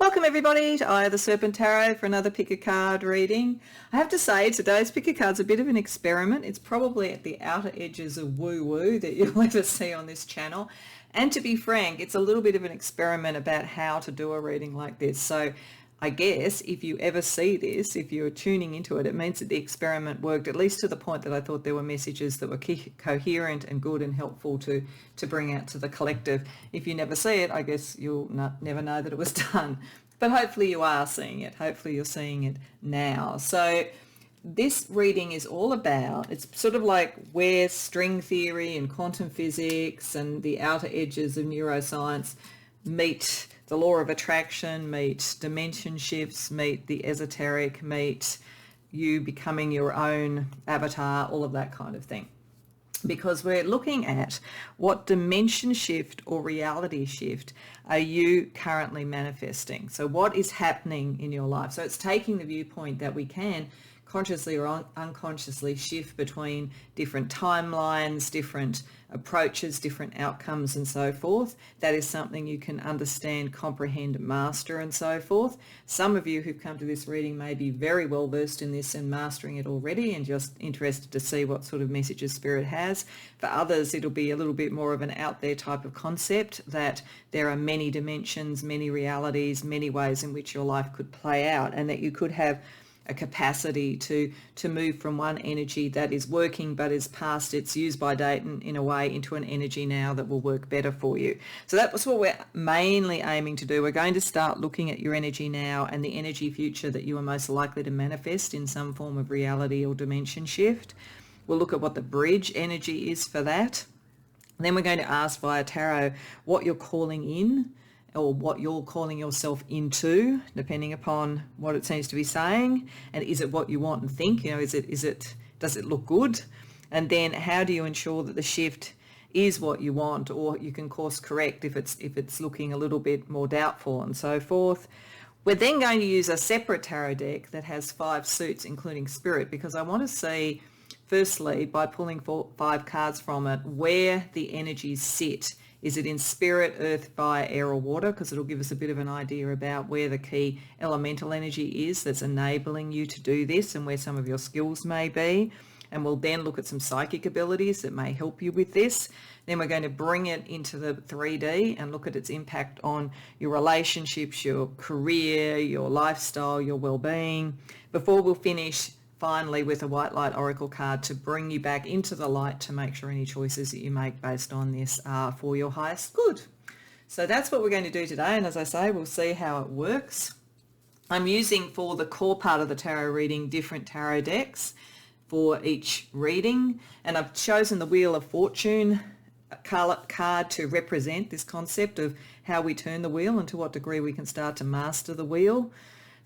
Welcome everybody to Eye of the Serpent Tarot for another pick a card reading. I have to say today's pick a card's a bit of an experiment. It's probably at the outer edges of woo-woo that you'll ever see on this channel. And to be frank, it's a little bit of an experiment about how to do a reading like this. So I guess if you ever see this, if you're tuning into it, it means that the experiment worked, at least to the point that I thought there were messages that were coherent and good and helpful to bring out to the collective. If you never see it, I guess you'll never know that it was done. But hopefully you are seeing it. Hopefully you're seeing it now. So this reading is all about, it's sort of like where string theory and quantum physics and the outer edges of neuroscience meet the law of attraction, meet dimension shifts, meet the esoteric, meet you becoming your own avatar, all of that kind of thing. Because we're looking at what dimension shift or reality shift are you currently manifesting. So what is happening in your life? So it's taking the viewpoint that we can consciously or unconsciously shift between different timelines, different approaches, different outcomes and so forth. That is something you can understand, comprehend, master and so forth. Some of you who've come to this reading may be very well versed in this and mastering it already and just interested to see what sort of messages Spirit has. For others, it'll be a little bit more of an out there type of concept, that there are many dimensions, many realities, many ways in which your life could play out, and that you could have a capacity to move from one energy that is working but is past its use by date and in a way into an energy now that will work better for you. So that's what we're mainly aiming to do. We're going to start looking at your energy now and the energy future that you are most likely to manifest in some form of reality or dimension shift. We'll look at what the bridge energy is for that. And then we're going to ask via tarot what you're calling in, or what you're calling yourself into, depending upon what it seems to be saying. And is it what you want and think? You know, does it look good? And then how do you ensure that the shift is what you want, or you can course correct if it's looking a little bit more doubtful and so forth. We're then going to use a separate tarot deck that has 5 suits, including Spirit, because I want to see, firstly, by pulling 5 cards from it, where the energies sit. Is it in spirit, earth, fire, air or water? Because it'll give us a bit of an idea about where the key elemental energy is that's enabling you to do this and where some of your skills may be. And we'll then look at some psychic abilities that may help you with this. Then we're going to bring it into the 3D and look at its impact on your relationships, your career, your lifestyle, your well-being, before we'll finish finally with a white light oracle card to bring you back into the light to make sure any choices that you make based on this are for your highest good. So that's what we're going to do today, and as I say, we'll see how it works. I'm using, for the core part of the tarot reading, different tarot decks for each reading, and I've chosen the Wheel of Fortune card to represent this concept of how we turn the wheel and to what degree we can start to master the wheel.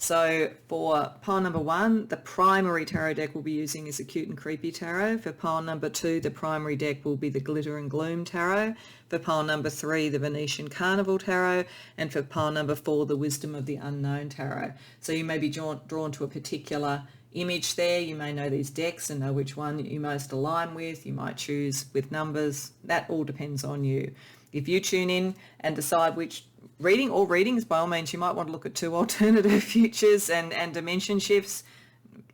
So for pile number 1, the primary tarot deck we'll be using is the Cute and Creepy Tarot. For pile number 2, the primary deck will be the Glitter and Gloom Tarot. For pile number 3, the Venetian Carnival Tarot. And for pile number 4, the Wisdom of the Unknown Tarot. So you may be drawn to a particular image there. You may know these decks and know which one you most align with. You might choose with numbers. That all depends on you. If you tune in and decide which reading or readings, by all means, you might want to look at 2 alternative futures and dimension shifts,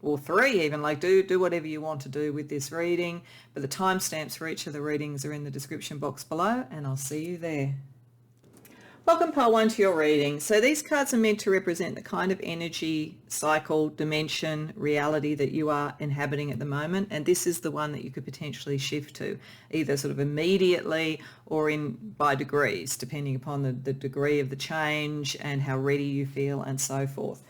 or 3 even, like do whatever you want to do with this reading. But the timestamps for each of the readings are in the description box below, and I'll see you there. Welcome pile 1 to your reading. So these cards are meant to represent the kind of energy, cycle, dimension, reality that you are inhabiting at the moment. And this is the one that you could potentially shift to, either sort of immediately or by degrees, depending upon the degree of the change and how ready you feel and so forth.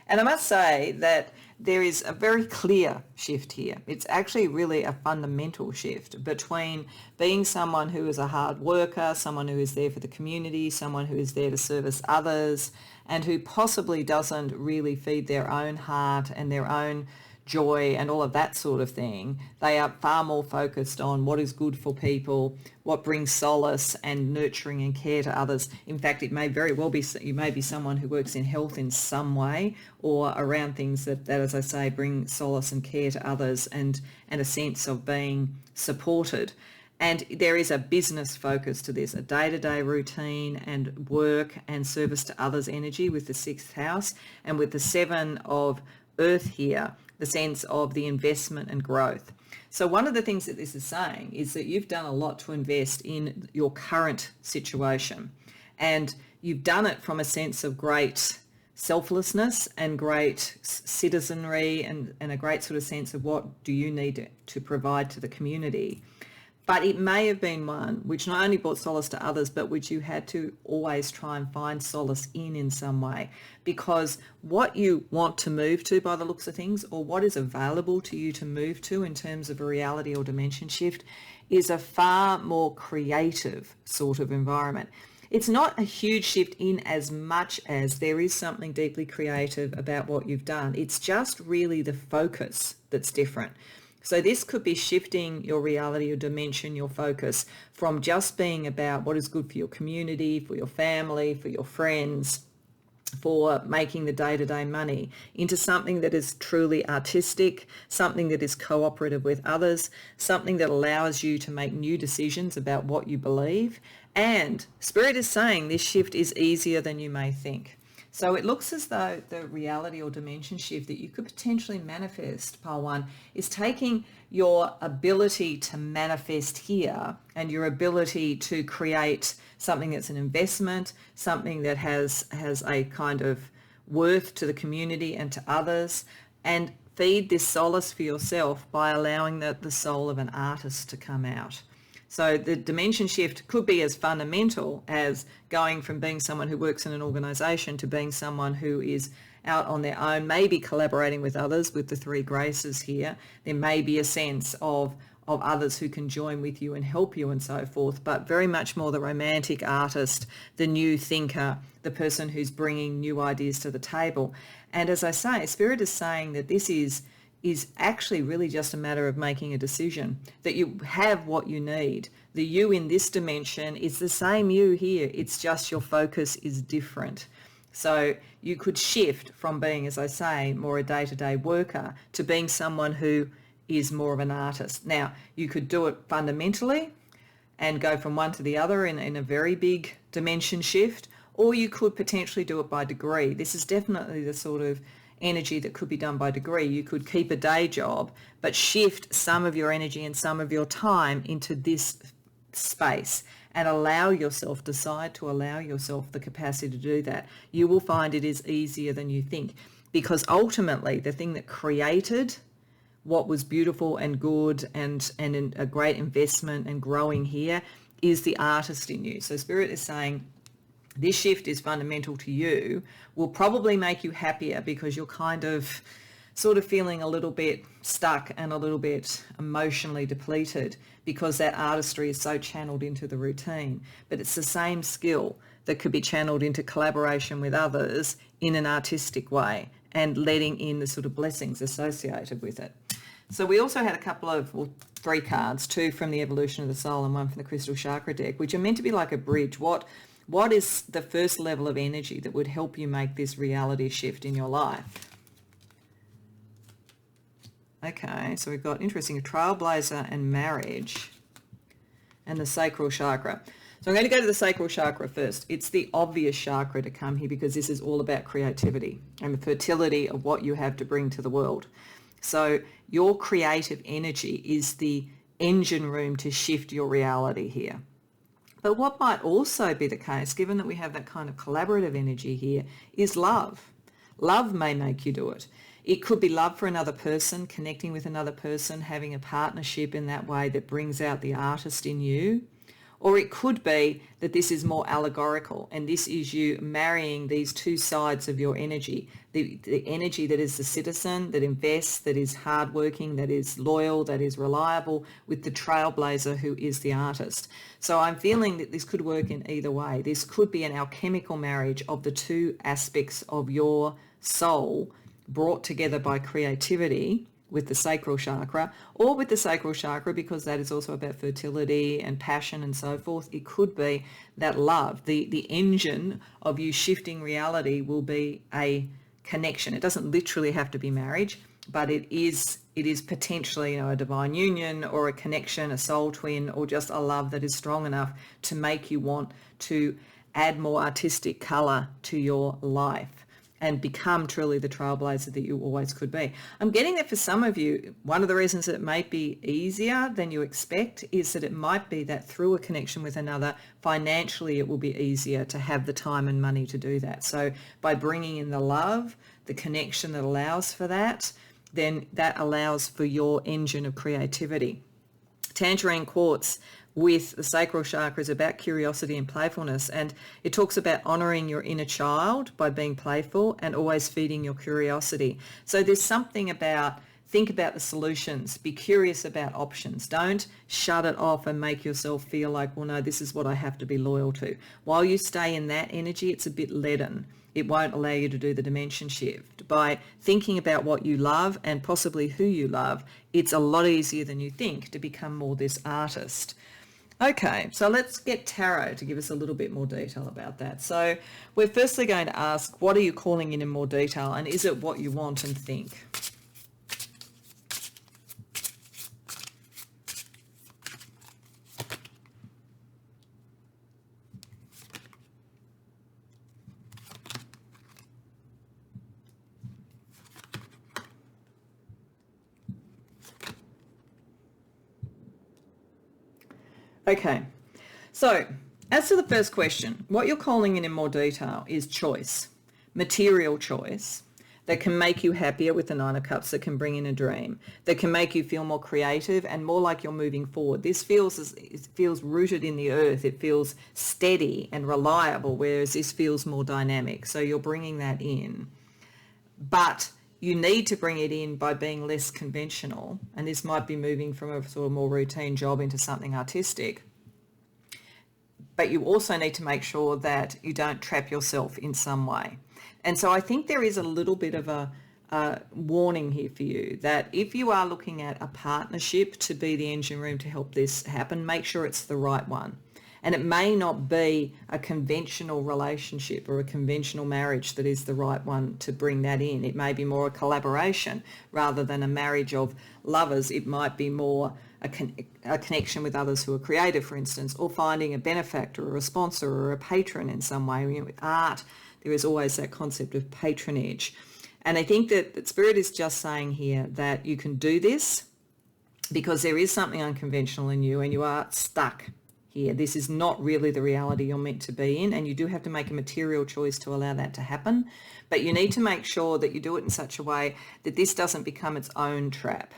And I must say that there is a very clear shift here. It's actually really a fundamental shift between being someone who is a hard worker, someone who is there for the community, someone who is there to service others, and who possibly doesn't really feed their own heart and their own joy and all of that sort of thing. They are far more focused on what is good for people, what brings solace and nurturing and care to others. In fact, it may very well be, you may be someone who works in health in some way or around things that as I say, bring solace and care to others and a sense of being supported. And there is a business focus to this, a day-to-day routine and work and service to others energy with the 6th house, and with the 7 of earth here, the sense of the investment and growth. So one of the things that this is saying is that you've done a lot to invest in your current situation, and you've done it from a sense of great selflessness and great citizenry and a great sort of sense of what do you need to provide to the community. But it may have been one which not only brought solace to others, but which you had to always try and find solace in some way. Because what you want to move to by the looks of things, or what is available to you to move to in terms of a reality or dimension shift, is a far more creative sort of environment. It's not a huge shift in as much as there is something deeply creative about what you've done. It's just really the focus that's different. So this could be shifting your reality or dimension, your focus, from just being about what is good for your community, for your family, for your friends, for making the day-to-day money, into something that is truly artistic, something that is cooperative with others, something that allows you to make new decisions about what you believe. And Spirit is saying this shift is easier than you may think. So it looks as though the reality or dimension shift that you could potentially manifest, Pile 1, is taking your ability to manifest here and your ability to create something that's an investment, something that has a kind of worth to the community and to others, and feed this solace for yourself by allowing the soul of an artist to come out. So the dimension shift could be as fundamental as going from being someone who works in an organisation to being someone who is out on their own, maybe collaborating with others with the 3 graces here. There may be a sense of others who can join with you and help you and so forth, but very much more the romantic artist, the new thinker, the person who's bringing new ideas to the table. And as I say, Spirit is saying that this is actually really just a matter of making a decision, that you have what you need. The you in this dimension is the same you here. It's just your focus is different. So you could shift from being, as I say, more a day-to-day worker to being someone who is more of an artist. Now, you could do it fundamentally and go from one to the other in a very big dimension shift, or you could potentially do it by degree. This is definitely the sort of energy that could be done by degree. You could keep a day job, but shift some of your energy and some of your time into this space and allow yourself, decide to allow yourself the capacity to do that. You will find it is easier than you think, because ultimately the thing that created what was beautiful and good and a great investment and growing here is the artist in you. So Spirit is saying this shift is fundamental to you, will probably make you happier because you're kind of sort of feeling a little bit stuck and a little bit emotionally depleted because that artistry is so channeled into the routine. But it's the same skill that could be channeled into collaboration with others in an artistic way and letting in the sort of blessings associated with it. So we also had a couple of, 3 cards, 2 from the Evolution of the Soul and 1 from the Crystal Chakra deck, which are meant to be like a bridge. What is the first level of energy that would help you make this reality shift in your life? Okay, so we've got, interesting, Trailblazer and Marriage and the Sacral Chakra. So I'm going to go to the Sacral Chakra first. It's the obvious chakra to come here because this is all about creativity and the fertility of what you have to bring to the world. So your creative energy is the engine room to shift your reality here. But what might also be the case, given that we have that kind of collaborative energy here, is love. Love may make you do it. It could be love for another person, connecting with another person, having a partnership in that way that brings out the artist in you. Or it could be that this is more allegorical and this is you marrying these 2 sides of your energy. The energy that is the citizen, that invests, that is hardworking, that is loyal, that is reliable, with the trailblazer who is the artist. So I'm feeling that this could work in either way. This could be an alchemical marriage of the 2 aspects of your soul brought together by creativity with the sacral chakra, or with the sacral chakra because that is also about fertility and passion and so forth. It could be that love, the engine of you shifting reality will be a connection. It doesn't literally have to be marriage. but it is potentially, a divine union or a connection, a soul twin, or just a love that is strong enough to make you want to add more artistic colour to your life and become truly the trailblazer that you always could be. I'm getting that for some of you, one of the reasons that it may be easier than you expect is that it might be that through a connection with another, financially it will be easier to have the time and money to do that. So by bringing in the love, the connection that allows for that, then that allows for your engine of creativity. Tangerine quartz with the sacral chakra is about curiosity and playfulness, and it talks about honouring your inner child by being playful and always feeding your curiosity. So there's something about, think about the solutions, be curious about options. Don't shut it off and make yourself feel like, well, no, this is what I have to be loyal to. While you stay in that energy, it's a bit leaden. It won't allow you to do the dimension shift. By thinking about what you love and possibly who you love, it's a lot easier than you think to become more this artist. Okay, so let's get tarot to give us a little bit more detail about that. So we're firstly going to ask, what are you calling in more detail, and is it what you want and think? Okay, so as to the first question, what you're calling in more detail is choice, material choice that can make you happier with the Nine of Cups, that can bring in a dream, that can make you feel more creative and more like you're moving forward. This it feels rooted in the earth. It feels steady and reliable, whereas this feels more dynamic. So you're bringing that in. But you need to bring it in by being less conventional, and this might be moving from a sort of more routine job into something artistic. But you also need to make sure that you don't trap yourself in some way. And so I think there is a little bit of a warning here for you, that if you are looking at a partnership to be the engine room to help this happen, make sure it's the right one. And it may not be a conventional relationship or a conventional marriage that is the right one to bring that in. It may be more a collaboration rather than a marriage of lovers. It might be more a connection with others who are creative, for instance, or finding a benefactor or a sponsor or a patron in some way. With art, there is always that concept of patronage. And I think that Spirit is just saying here that you can do this because there is something unconventional in you and you are stuck here. This is not really the reality you're meant to be in, and you do have to make a material choice to allow that to happen. But you need to make sure that you do it in such a way that this doesn't become its own trap.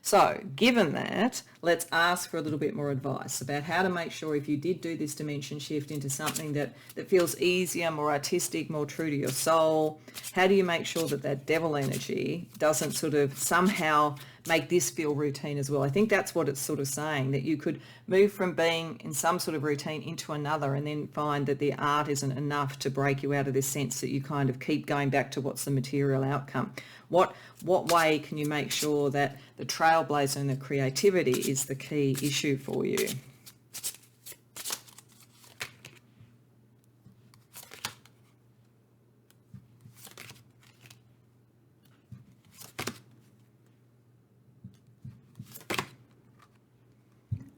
So given that, let's ask for a little bit more advice about how to make sure, if you did do this dimension shift into something that feels easier, more artistic, more true to your soul, how do you make sure that that devil energy doesn't sort of somehow make this feel routine as well? I think that's what it's sort of saying, that you could move from being in some sort of routine into another and then find that the art isn't enough to break you out of this sense that you kind of keep going back to what's the material outcome. What way can you make sure that the trailblazer and the creativity is the key issue for you?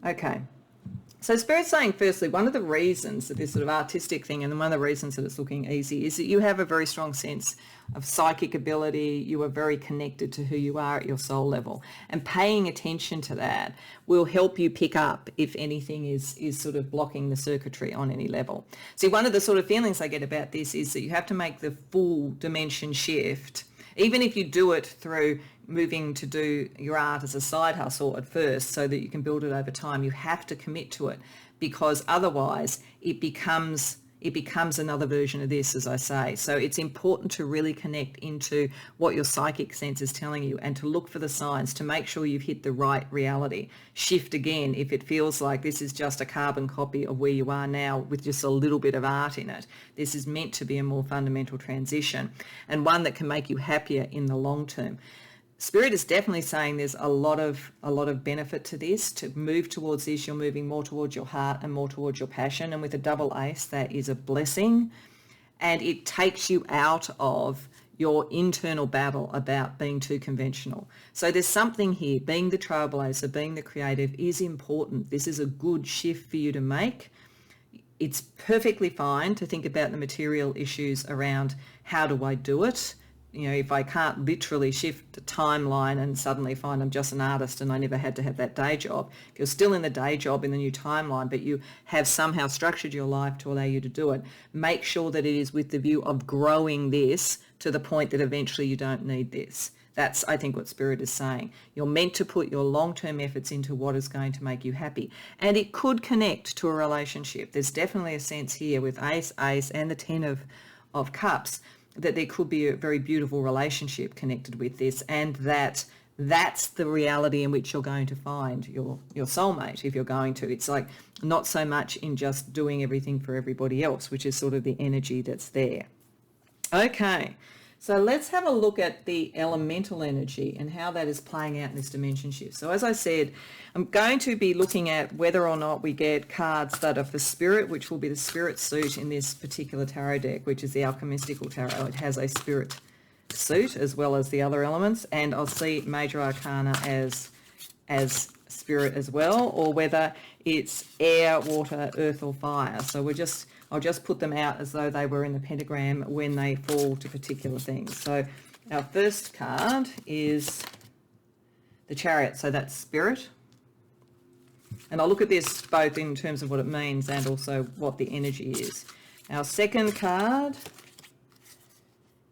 Okay, so Spirit's saying firstly, one of the reasons that this sort of artistic thing, and one of the reasons that it's looking easy, is that you have a very strong sense of psychic ability. You are very connected to who you are at your soul level, and paying attention to that will help you pick up if anything is sort of blocking the circuitry on any level. See, one of the sort of feelings I get about this is that you have to make the full dimension shift, even if you do it through moving to do your art as a side hustle at first so that you can build it over time. You have to commit to it, because otherwise it becomes another version of this, as I say. So it's important to really connect into what your psychic sense is telling you and to look for the signs to make sure you've hit the right reality. Shift again if it feels like this is just a carbon copy of where you are now with just a little bit of art in it. This is meant to be a more fundamental transition, and one that can make you happier in the long term. Spirit is definitely saying there's a lot of benefit to this. To move towards this, you're moving more towards your heart and more towards your passion. And with a double ace, that is a blessing. And it takes you out of your internal battle about being too conventional. So there's something here. Being the trailblazer, being the creative is important. This is a good shift for you to make. It's perfectly fine to think about the material issues around how do I do it. You know, if I can't literally shift the timeline and suddenly find I'm just an artist and I never had to have that day job. If you're still in the day job in the new timeline, but you have somehow structured your life to allow you to do it, make sure that it is with the view of growing this to the point that eventually you don't need this. That's, I think, what Spirit is saying. You're meant to put your long-term efforts into what is going to make you happy. And it could connect to a relationship. There's definitely a sense here with Ace, and the Ten of Cups that there could be a very beautiful relationship connected with this, and that's the reality in which you're going to find your soulmate if you're going to. It's like not so much in just doing everything for everybody else, which is sort of the energy that's there. Okay, so let's have a look at the elemental energy and how that is playing out in this dimension shift. So as I said, I'm going to be looking at whether or not we get cards that are for spirit, which will be the spirit suit in this particular tarot deck, which is the alchemistical tarot. It has a spirit suit as well as the other elements, and I'll see major arcana as spirit as well, or whether it's air, water, earth or fire. So I'll just put them out as though they were in the pentagram when they fall to particular things. So our first card is the Chariot, so that's spirit. And I'll look at this both in terms of what it means and also what the energy is. Our second card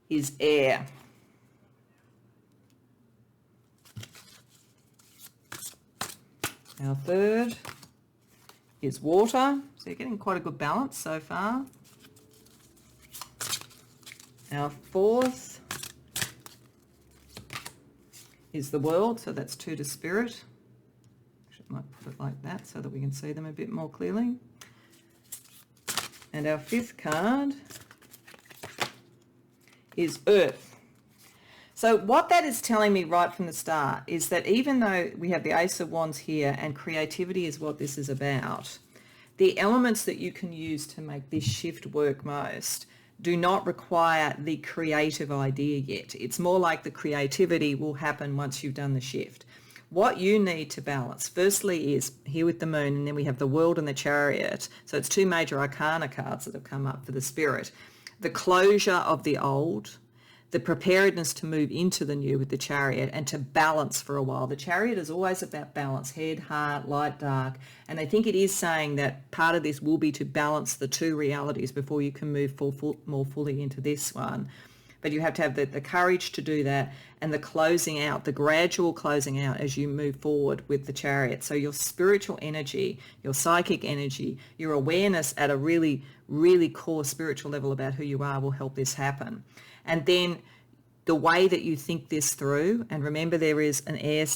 is air. Our third is water. So you're getting quite a good balance so far. Our fourth is the world, so that's 2 to spirit. I might put it like that so that we can see them a bit more clearly. And our fifth card is earth. So what that is telling me right from the start is that even though we have the Ace of Wands here and creativity is what this is about, the elements that you can use to make this shift work most do not require the creative idea yet. It's more like the creativity will happen once you've done the shift. What you need to balance, firstly, is here with the Moon, and then we have the World and the Chariot. So it's 2 major arcana cards that have come up for the Spirit. The closure of the old, the preparedness to move into the new with the Chariot, and to balance for a while. The Chariot is always about balance, head, heart, light, dark. And I think it is saying that part of this will be to balance the 2 realities before you can move more fully into this one. But you have to have the courage to do that, and the closing out, the gradual closing out as you move forward with the Chariot. So your spiritual energy, your psychic energy, your awareness at a really, really core spiritual level about who you are will help this happen. And then the way that you think this through, and remember there is an air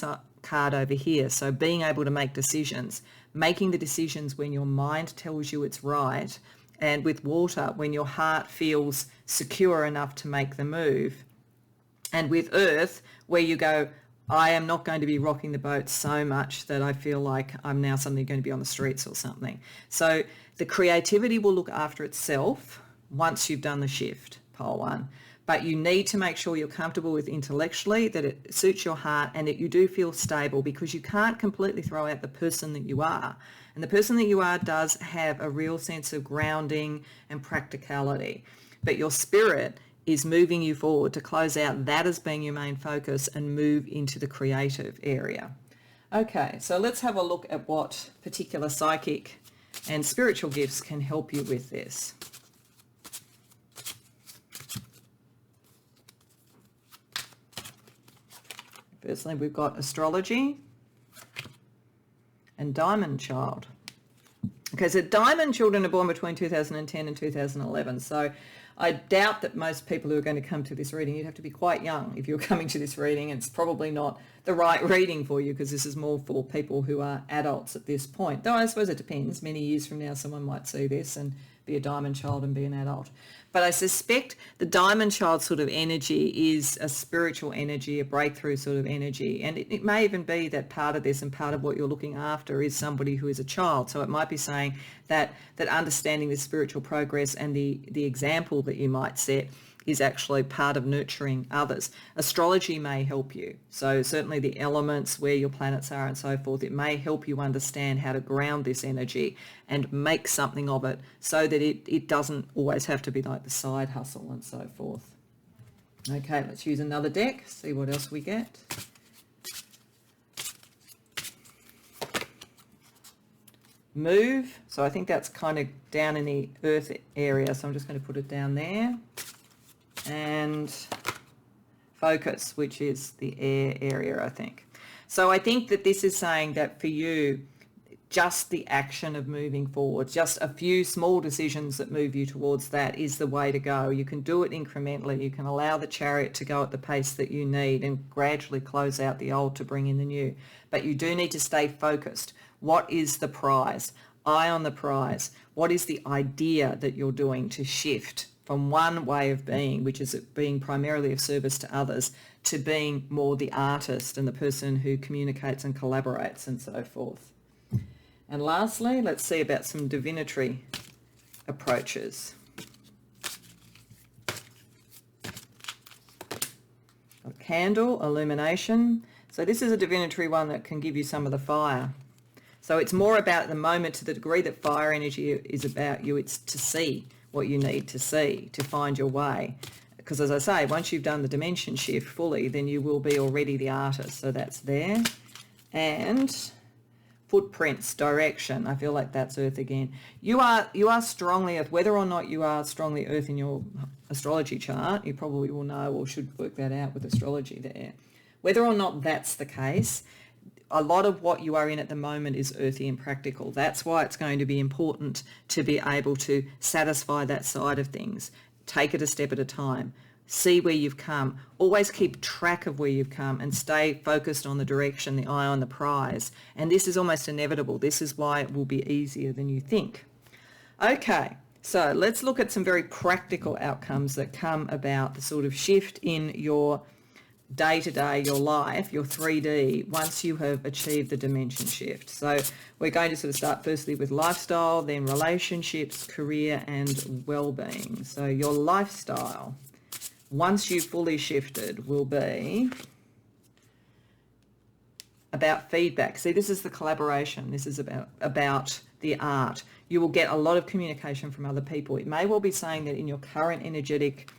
card over here, so being able to make decisions, making the decisions when your mind tells you it's right, and with water, when your heart feels secure enough to make the move. And with earth, where you go, I am not going to be rocking the boat so much that I feel like I'm now suddenly going to be on the streets or something. So the creativity will look after itself once you've done the shift, pole 1. But you need to make sure you're comfortable with intellectually, that it suits your heart, and that you do feel stable, because you can't completely throw out the person that you are. And the person that you are does have a real sense of grounding and practicality. But your spirit is moving you forward to close out that as being your main focus and move into the creative area. Okay, so let's have a look at what particular psychic and spiritual gifts can help you with this. Firstly, we've got Astrology and Diamond Child. Okay, so Diamond children are born between 2010 and 2011. So I doubt that most people who are going to come to this reading, you'd have to be quite young if you're coming to this reading. It's probably not the right reading for you, because this is more for people who are adults at this point. Though I suppose it depends. Many years from now, someone might see this and be a Diamond Child and be an adult. But I suspect the Diamond Child sort of energy is a spiritual energy, a breakthrough sort of energy. And it may even be that part of this and part of what you're looking after is somebody who is a child. So it might be saying that understanding the spiritual progress and the example that you might set is actually part of nurturing others. Astrology may help you. So certainly the elements, where your planets are and so forth, it may help you understand how to ground this energy and make something of it so that it doesn't always have to be like the side hustle and so forth. Okay, let's use another deck, see what else we get. Move, so I think that's kind of down in the earth area, so I'm just going to put it down there. And focus, which is the air area, I think. So I think that this is saying that for you, just the action of moving forward, just a few small decisions that move you towards that is the way to go. You can do it incrementally. You can allow the chariot to go at the pace that you need and gradually close out the old to bring in the new. But you do need to stay focused. What is the prize? Eye on the prize. What is the idea that you're doing to shift from one way of being, which is being primarily of service to others, to being more the artist and the person who communicates and collaborates and so forth. And lastly, let's see about some divinatory approaches. A candle, illumination. So this is a divinatory one that can give you some of the fire. So it's more about the moment, to the degree that fire energy is about you, it's to see what you need to see, to find your way. Because as I say, once you've done the dimension shift fully, then you will be already the artist. So that's there. And footprints, direction. I feel like that's earth again. You are strongly earth. Whether or not you are strongly earth in your astrology chart, you probably will know or should work that out with astrology there. Whether or not that's the case, a lot of what you are in at the moment is earthy and practical. That's why it's going to be important to be able to satisfy that side of things. Take it a step at a time. See where you've come. Always keep track of where you've come and stay focused on the direction, the eye on the prize. And this is almost inevitable. This is why it will be easier than you think. Okay, so let's look at some very practical outcomes that come about the sort of shift in your day-to-day, your life, your 3D, once you have achieved the dimension shift. So we're going to sort of start firstly with lifestyle, then relationships, career, and well-being. So your lifestyle, once you've fully shifted, will be about feedback. See, this is the collaboration. This is about the art. You will get a lot of communication from other people. It may well be saying that in your current energetic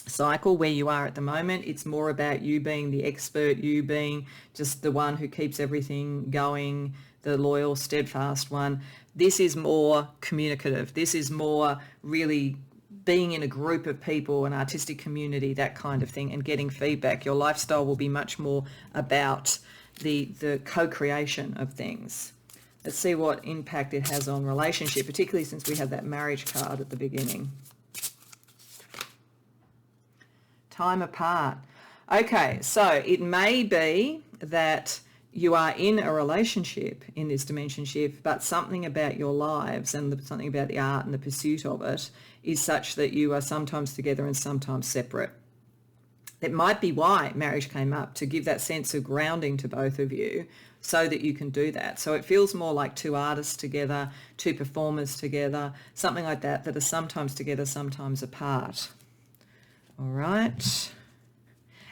cycle where you are at the moment, it's more about you being the expert, you being just the one who keeps everything going, the loyal, steadfast one. This is more communicative. This is more really being in a group of people, an artistic community, that kind of thing, and getting feedback. Your lifestyle will be much more about the co-creation of things. Let's see what impact it has on relationship, particularly since we have that marriage card at the beginning. Time apart. Okay, so it may be that you are in a relationship in this dimension shift, but something about your lives and something about the art and the pursuit of it is such that you are sometimes together and sometimes separate. It might be why marriage came up, to give that sense of grounding to both of you so that you can do that. So it feels more like two artists together, two performers together, something like that, that are sometimes together, sometimes apart. All right.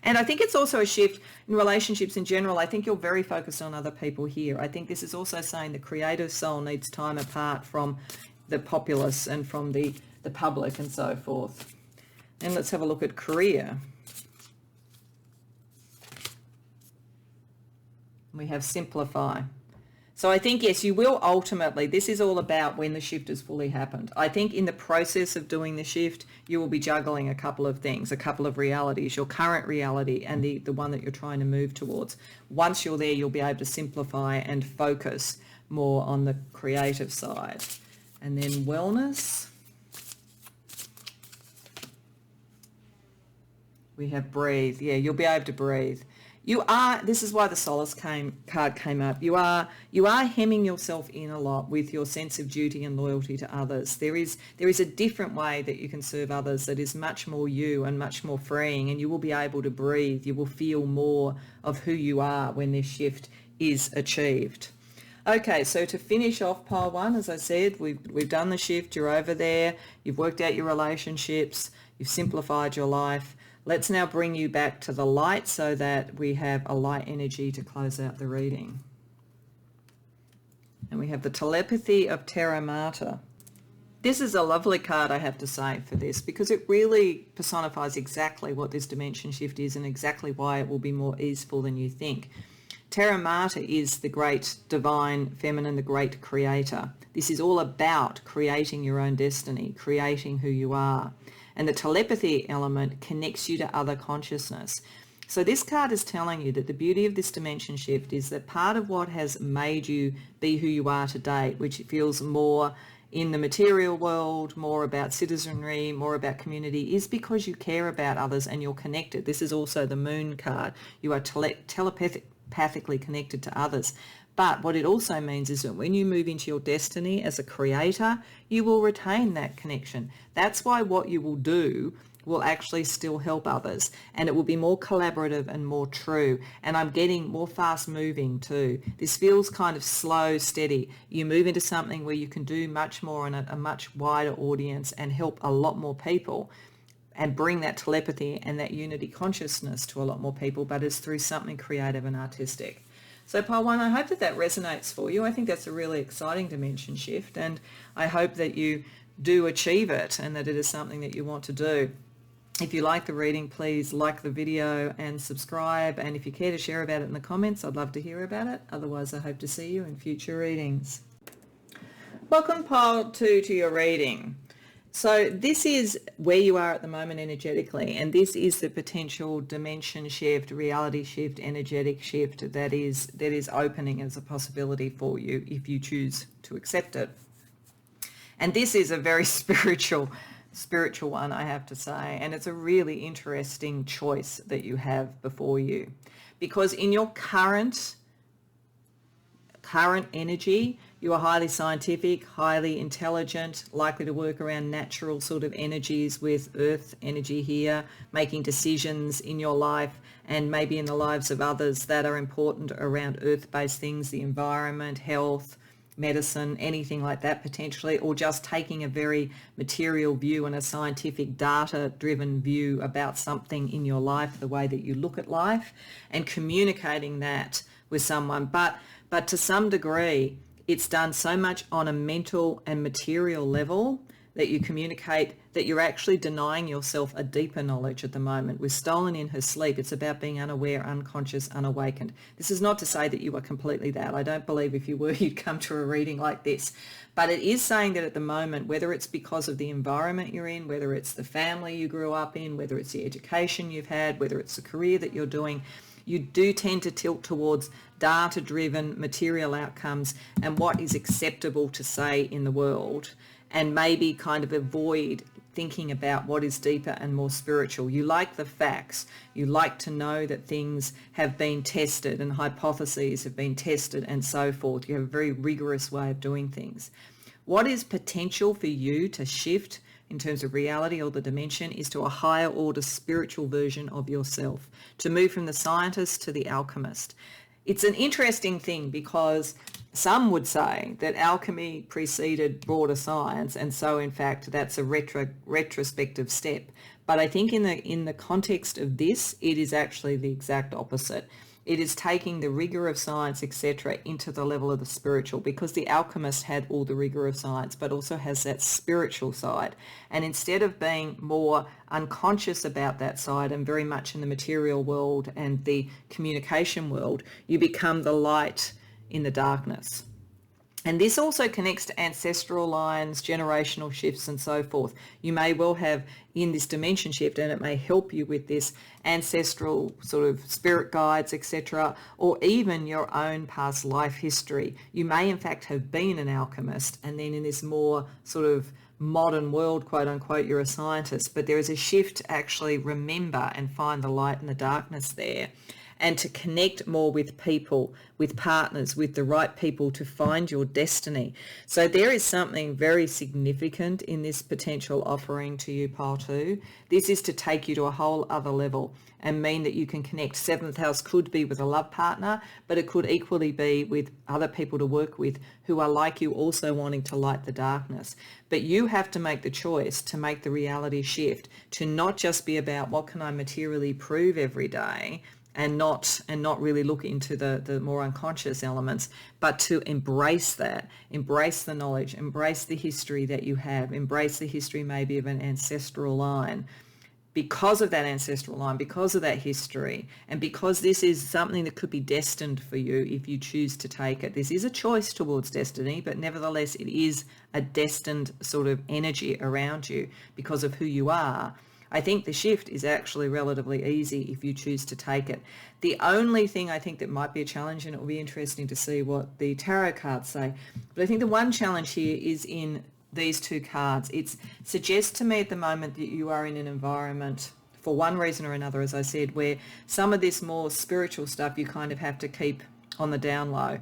And I think it's also a shift in relationships in general. I think you're very focused on other people here. I think this is also saying the creative soul needs time apart from the populace and from the public and so forth. And let's have a look at career. We have simplify. So I think, yes, you will ultimately, this is all about when the shift has fully happened. I think in the process of doing the shift, you will be juggling a couple of things, a couple of realities, your current reality and the one that you're trying to move towards. Once you're there, you'll be able to simplify and focus more on the creative side. And then wellness. We have breathe. Yeah, you'll be able to breathe. You are, this is why the solace card came up. You are hemming yourself in a lot with your sense of duty and loyalty to others. There is a different way that you can serve others that is much more you and much more freeing, and you will be able to breathe. You will feel more of who you are when this shift is achieved. Okay, so to finish off pile one, as I said, we've done the shift. You're over there. You've worked out your relationships. you've simplified your life. Let's now bring you back to the light so that we have a light energy to close out the reading. And we have the telepathy of Terra Mater. This is a lovely card, I have to say, for this, because it really personifies exactly what this dimension shift is and exactly why it will be more easeful than you think. Terra Mater is the great divine feminine, the great creator. This is all about creating your own destiny, creating who you are. And the telepathy element connects you to other consciousness. So this card is telling you that the beauty of this dimension shift is that part of what has made you be who you are today, which feels more in the material world, more about citizenry, more about community, is because you care about others and you're connected. This is also the moon card. You are telepathically connected to others. But what it also means is that when you move into your destiny as a creator, you will retain that connection. That's why what you will do will actually still help others, and it will be more collaborative and more true. And I'm getting more fast moving too. This feels kind of slow, steady. You move into something where you can do much more in a much wider audience and help a lot more people and bring that telepathy and that unity consciousness to a lot more people, but it's through something creative and artistic. So Pile 1, I hope that that resonates for you. I think that's a really exciting dimension shift, and I hope that you do achieve it and that it is something that you want to do. If you like the reading, please like the video and subscribe. And if you care to share about it in the comments, I'd love to hear about it. Otherwise, I hope to see you in future readings. Welcome, Pile 2, to your reading. So this is where you are at the moment energetically, and this is the potential dimension shift, reality shift, energetic shift that is opening as a possibility for you if you choose to accept it. And this is a very spiritual one, I have to say, and it's a really interesting choice that you have before you, because in your current energy, you are highly scientific, highly intelligent, likely to work around natural sort of energies with earth energy here, making decisions in your life and maybe in the lives of others that are important around earth-based things, the environment, health, medicine, anything like that potentially, or just taking a very material view and a scientific data-driven view about something in your life, the way that you look at life, and communicating that with someone. But to some degree, it's done so much on a mental and material level that you communicate that you're actually denying yourself a deeper knowledge at the moment. With Stolen in Her Sleep, it's about being unaware, unconscious, unawakened. This is not to say that you are completely that. I don't believe if you were, you'd come to a reading like this. But it is saying that at the moment, whether it's because of the environment you're in, whether it's the family you grew up in, whether it's the education you've had, whether it's the career that you're doing, you do tend to tilt towards data-driven material outcomes and what is acceptable to say in the world, and maybe kind of avoid thinking about what is deeper and more spiritual. You like the facts. You like to know that things have been tested and hypotheses have been tested and so forth. You have a very rigorous way of doing things. What is potential for you to shift in terms of reality or the dimension is to a higher order spiritual version of yourself, to move from the scientist to the alchemist. It's an interesting thing because some would say that alchemy preceded broader science, and so in fact that's a retrospective step. But I think in the context of this, it is actually the exact opposite. It is taking the rigor of science, etc., into the level of the spiritual, because the alchemist had all the rigor of science, but also has that spiritual side. And instead of being more unconscious about that side and very much in the material world and the communication world, you become the light in the darkness. And this also connects to ancestral lines, generational shifts and so forth. You may well have in this dimension shift, and it may help you with this, ancestral sort of spirit guides, etc., or even your own past life history. You may in fact have been an alchemist, and then in this more sort of modern world, quote unquote, you're a scientist, but there is a shift to actually remember and find the light and the darkness there. and to connect more with people, with partners, with the right people to find your destiny. So there is something very significant in this potential offering to you, pile 2. This is to take you to a whole other level and mean that you can connect. 7th house could be with a love partner, but it could equally be with other people to work with who are like you, also wanting to light the darkness. But you have to make the choice to make the reality shift, to not just be about what can I materially prove every day, and not really look into the more unconscious elements, but to embrace that, embrace the knowledge, embrace the history that you have, embrace the history maybe of an ancestral line. Because of that ancestral line, because of that history, and because this is something that could be destined for you if you choose to take it. This is a choice towards destiny, but nevertheless it is a destined sort of energy around you because of who you are. I think the shift is actually relatively easy if you choose to take it. The only thing I think that might be a challenge, and it will be interesting to see what the tarot cards say, but I think the one challenge here is in these 2 cards. It suggests to me at the moment that you are in an environment, for one reason or another, as I said, where some of this more spiritual stuff you kind of have to keep on the down low.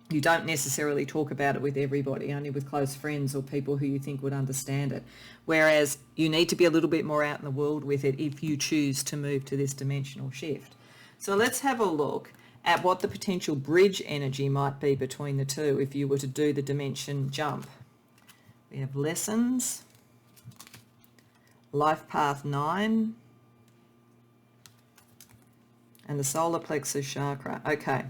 You don't necessarily talk about it with everybody, only with close friends or people who you think would understand it. Whereas you need to be a little bit more out in the world with it if you choose to move to this dimensional shift. So let's have a look at what the potential bridge energy might be between the two if you were to do the dimension jump. We have lessons, life path 9, and the solar plexus chakra. Okay,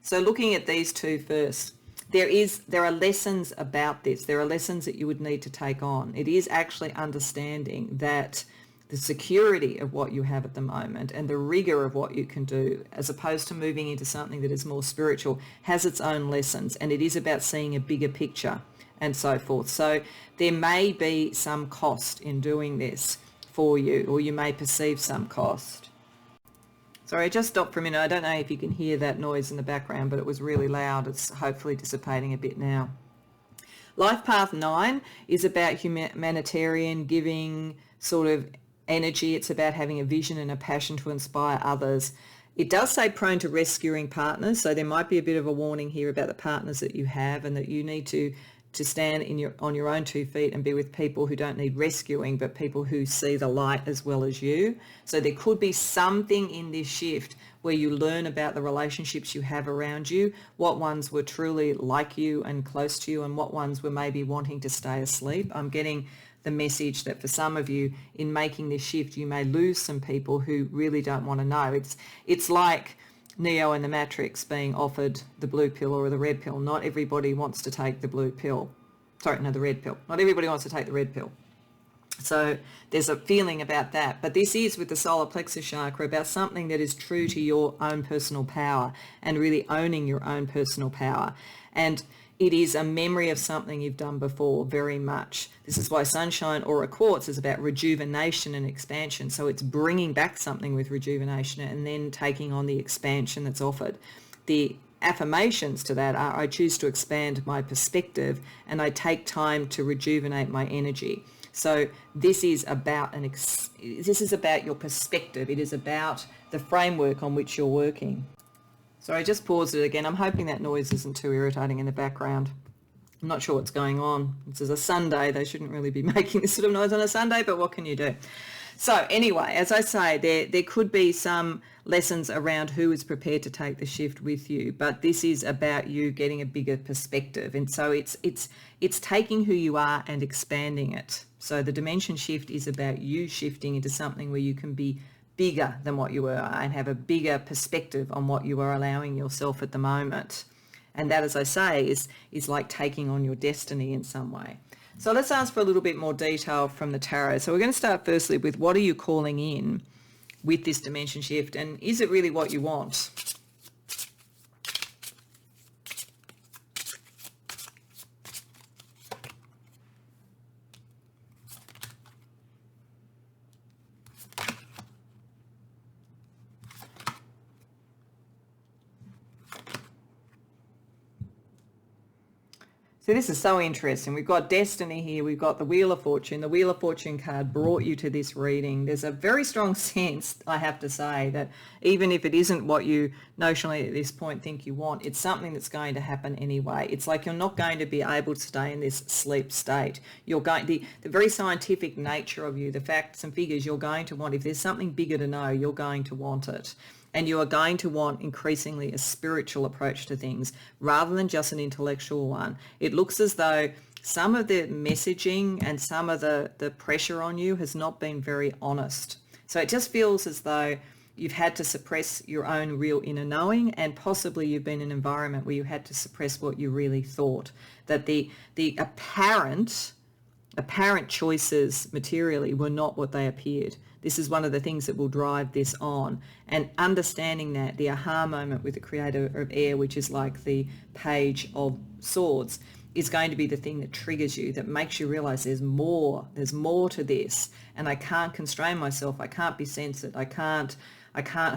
so looking at these 2 first, there are lessons about this. There are lessons that you would need to take on. It is actually understanding that the security of what you have at the moment and the rigor of what you can do, as opposed to moving into something that is more spiritual, has its own lessons, and it is about seeing a bigger picture and so forth. So there may be some cost in doing this for you, or you may perceive some cost. Sorry, I just stopped for a minute. I don't know if you can hear that noise in the background, but it was really loud. It's hopefully dissipating a bit now. Life path 9 is about humanitarian giving sort of energy. It's about having a vision and a passion to inspire others. It does say prone to rescuing partners, so there might be a bit of a warning here about the partners that you have, and that you need to stand on your own 2 feet and be with people who don't need rescuing, but people who see the light as well as you. So there could be something in this shift where you learn about the relationships you have around you, what ones were truly like you and close to you, and what ones were maybe wanting to stay asleep. I'm getting the message that for some of you, in making this shift, you may lose some people who really don't want to know. It's like Neo in the Matrix being offered the blue pill or the red pill. Not everybody wants to take the blue pill. Sorry, no, the red pill. Not everybody wants to take the red pill. So there's a feeling about that. But this is, with the solar plexus chakra, about something that is true to your own personal power and really owning your own personal power. And it is a memory of something you've done before, very much. This is why sunshine or a quartz is about rejuvenation and expansion. So it's bringing back something with rejuvenation and then taking on the expansion that's offered. The affirmations to that are, I choose to expand my perspective and I take time to rejuvenate my energy. So this is about this is about your perspective. It is about the framework on which you're working. Sorry, I just paused it again. I'm hoping that noise isn't too irritating in the background. I'm not sure what's going on. This is a Sunday. They shouldn't really be making this sort of noise on a Sunday, but what can you do? So anyway, as I say, there could be some lessons around who is prepared to take the shift with you, but this is about you getting a bigger perspective. And so it's taking who you are and expanding it. So the dimension shift is about you shifting into something where you can be bigger than what you were and have a bigger perspective on what you are allowing yourself at the moment. And that, as I say, is like taking on your destiny in some way. So let's ask for a little bit more detail from the tarot. So we're going to start firstly with, what are you calling in with this dimension shift, and is it really what you want? So this is so interesting. We've got destiny here. We've got the Wheel of Fortune. The Wheel of Fortune card brought you to this reading. There's a very strong sense, I have to say, that even if it isn't what you notionally at this point think you want, it's something that's going to happen anyway. It's like you're not going to be able to stay in this sleep state. You're going, the very scientific nature of you, the facts and figures you're going to want, if there's something bigger to know, you're going to want it. And you are going to want increasingly a spiritual approach to things rather than just an intellectual one. It looks as though some of the messaging and some of the pressure on you has not been very honest. So it just feels as though you've had to suppress your own real inner knowing, and possibly you've been in an environment where you had to suppress what you really thought. That the apparent choices materially were not what they appeared. This is one of the things that will drive this on. And understanding that, the aha moment with the creator of air, which is like the Page of Swords, is going to be the thing that triggers you, that makes you realize there's more to this, and I can't constrain myself. I can't be censored. I can't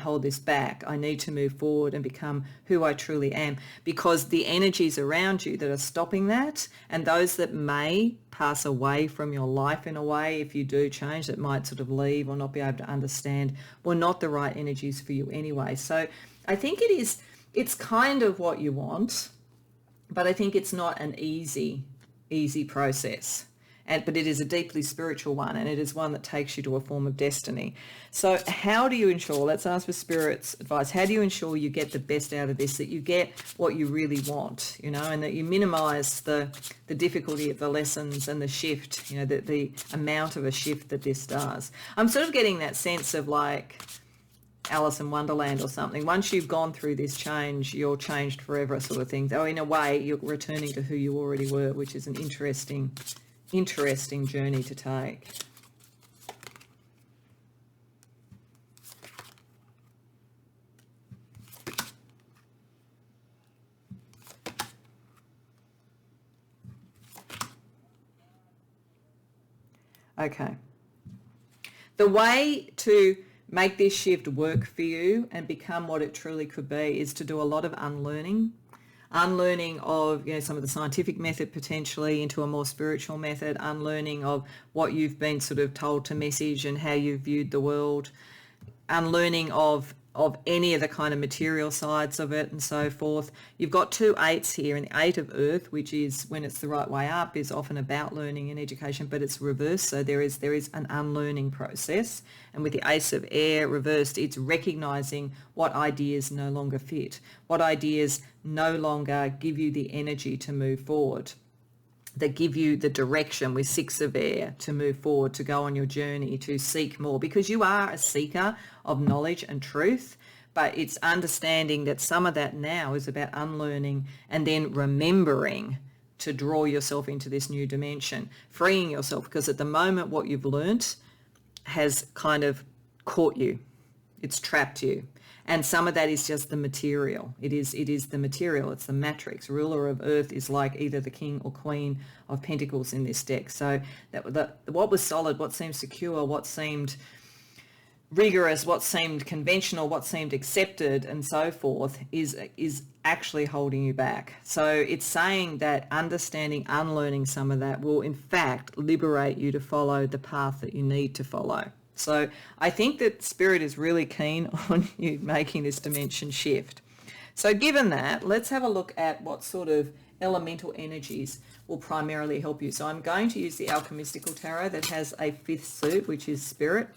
hold this back. I need to move forward and become who I truly am, because the energies around you that are stopping that, and those that may pass away from your life in a way, if you do change, that might sort of leave or not be able to understand, were not the right energies for you anyway. So I think it's kind of what you want, but I think it's not an easy process. But it is a deeply spiritual one, and it is one that takes you to a form of destiny. So how do you ensure, let's ask for Spirit's advice, how do you ensure you get the best out of this, that you get what you really want, and that you minimize the difficulty of the lessons and the shift, the amount of a shift that this does? I'm sort of getting that sense of like Alice in Wonderland or something. Once you've gone through this change, you're changed forever sort of thing. Though in a way, you're returning to who you already were, which is an interesting journey to take. Okay. The way to make this shift work for you and become what it truly could be is to do a lot of unlearning of some of the scientific method potentially into a more spiritual method, unlearning of what you've been sort of told to message and how you've viewed the world, unlearning of any of the kind of material sides of it and so forth. You've got 2 8s here, and the 8 of Earth, which is when it's the right way up, is often about learning and education, but it's reversed. So there is an unlearning process. And with the Ace of Air reversed, it's recognizing what ideas no longer fit, what ideas no longer give you the energy to move forward, that give you the direction with 6 of Air to move forward, to go on your journey, to seek more, because you are a seeker of knowledge and truth. But it's understanding that some of that now is about unlearning and then remembering to draw yourself into this new dimension, freeing yourself, because at the moment what you've learnt has kind of caught you. It's trapped you. And some of that is just the material. It is the material. It's the matrix. Ruler of Earth is like either the King or Queen of Pentacles in this deck. So what was solid, what seemed secure, what seemed rigorous, what seemed conventional, what seemed accepted, and so forth, is actually holding you back. So it's saying that understanding, unlearning some of that will in fact liberate you to follow the path that you need to follow. So I think that Spirit is really keen on you making this dimension shift. So given that, let's have a look at what sort of elemental energies will primarily help you. So I'm going to use the Alchemistical Tarot that has a 5th suit, which is Spirit.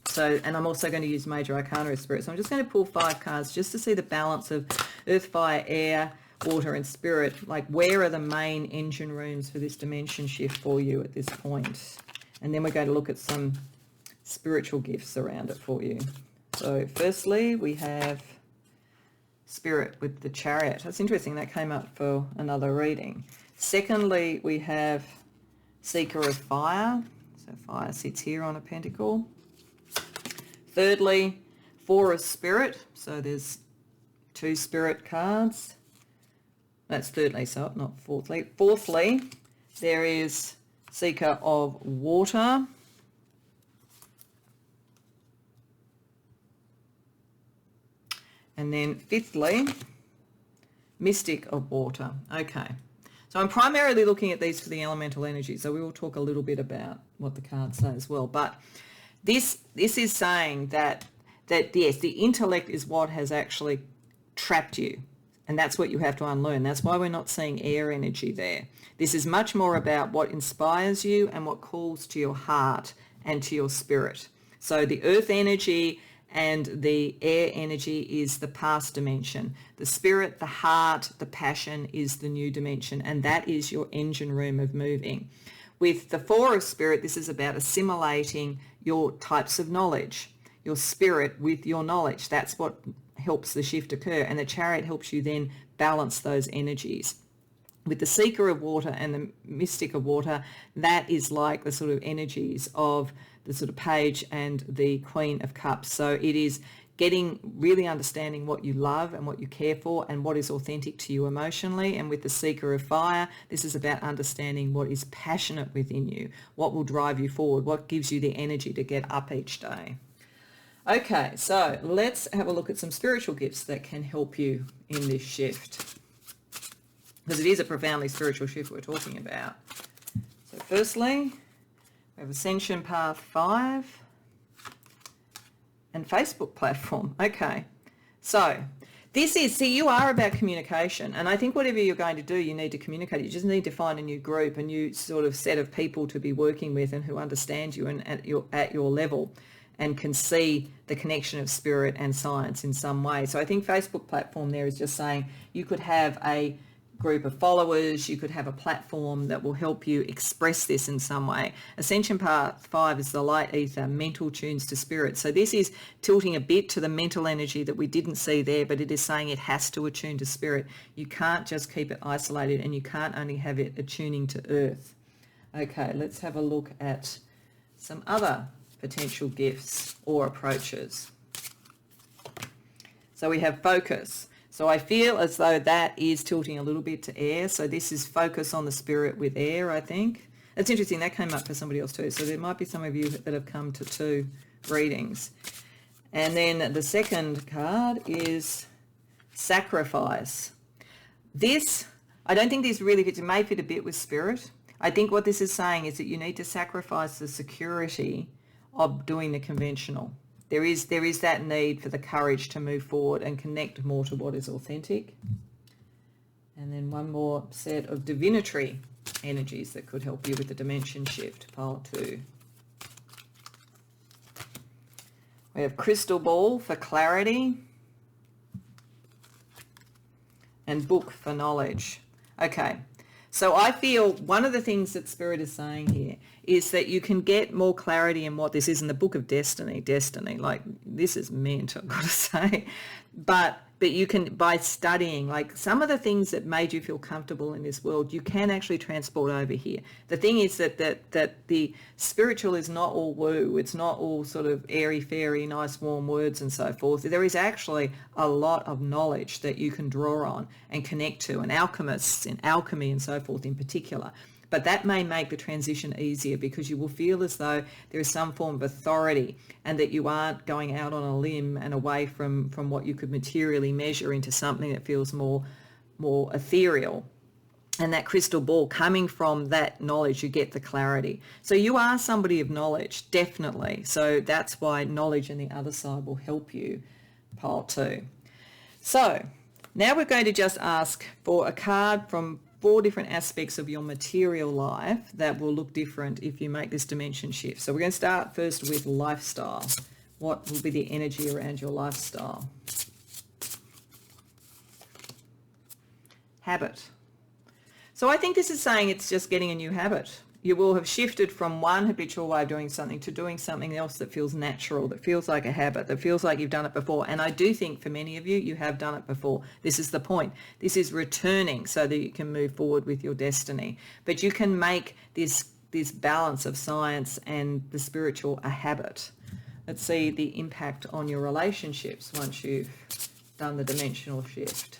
So, and I'm also going to use Major Arcana of Spirit. So I'm just going to pull 5 cards just to see the balance of Earth, Fire, Air, Water and Spirit. Like, where are the main engine rooms for this dimension shift for you at this point? And then we're going to look at some spiritual gifts around it for you. So firstly, we have Spirit with the Chariot. That's interesting. That came up for another reading. Secondly, we have Seeker of Fire. So fire sits here on a pentacle. Thirdly, 4 of Spirit. So there's 2 Spirit cards. That's thirdly, so not fourthly. Fourthly, there is Seeker of Water. And then fifthly, Mystic of Water. Okay, So I'm primarily looking at these for the elemental energy. So we will talk a little bit about what the cards say as well. But this is saying that yes, the intellect is what has actually trapped you. And that's what you have to unlearn. That's why we're not seeing air energy there. This is much more about what inspires you and what calls to your heart and to your spirit. So the earth energy and the air energy is the past dimension. The spirit, the heart, the passion is the new dimension, and that is your engine room of moving. With the Four of Spirit, this is about assimilating your types of knowledge, your spirit with your knowledge. That's what helps the shift occur, and the Chariot helps you then balance those energies. With the Seeker of Water and the Mystic of Water, that is like the sort of energies of the sort of Page and the Queen of Cups. So it is really understanding what you love and what you care for and what is authentic to you emotionally. And with the Seeker of Fire, this is about understanding what is passionate within you, what will drive you forward, what gives you the energy to get up each day. Okay, so let's have a look at some spiritual gifts that can help you in this shift, because it is a profoundly spiritual shift we're talking about. So firstly, we have Ascension Path 5 and Facebook platform. Okay, so you are about communication, and I think whatever you're going to do, you need to communicate. You just need to find a new group, a new sort of set of people to be working with and who understand you and at your level and can see the connection of spirit and science in some way. So I think Facebook platform there is just saying you could have a group of followers, you could have a platform that will help you express this in some way. Ascension Path 5 is the light ether, mental tunes to spirit. So this is tilting a bit to the mental energy that we didn't see there, but it is saying it has to attune to spirit. You can't just keep it isolated, and you can't only have it attuning to earth. Okay, let's have a look at some other potential gifts or approaches. So we have focus. So I feel as though that is tilting a little bit to air. So this is focus on the spirit with air, I think. It's interesting, that came up for somebody else too. So there might be some of you that have come to 2 readings. And then the second card is sacrifice. This, I don't think this really fits. It may fit a bit with spirit. I think what this is saying is that you need to sacrifice the security of doing the conventional. There is that need for the courage to move forward and connect more to what is authentic. And then one more set of divinatory energies that could help you with the dimension shift, pile 2. We have crystal ball for clarity and book for knowledge. Okay, so I feel one of the things that Spirit is saying here is that you can get more clarity in what this is in the Book of Destiny, like this is meant, I've got to say, but you can, by studying, like some of the things that made you feel comfortable in this world, you can actually transport over here. The thing is that the spiritual is not all woo, it's not all sort of airy fairy, nice warm words and so forth. There is actually a lot of knowledge that you can draw on and connect to, and alchemists in alchemy and so forth in particular. But that may make the transition easier because you will feel as though there is some form of authority and that you aren't going out on a limb and away from what you could materially measure into something that feels more ethereal. And that crystal ball, coming from that knowledge, you get the clarity. So you are somebody of knowledge, definitely. So that's why knowledge and the other side will help you, pile 2. So now we're going to just ask for a card from 4 different aspects of your material life that will look different if you make this dimension shift. So we're going to start first with lifestyle. What will be the energy around your lifestyle? Habit. So I think this is saying it's just getting a new habit. You will have shifted from one habitual way of doing something to doing something else that feels natural, that feels like a habit, that feels like you've done it before. And I do think for many of you, you have done it before. This is the point. This is returning so that you can move forward with your destiny. But you can make this balance of science and the spiritual a habit. Let's see the impact on your relationships once you've done the dimensional shift.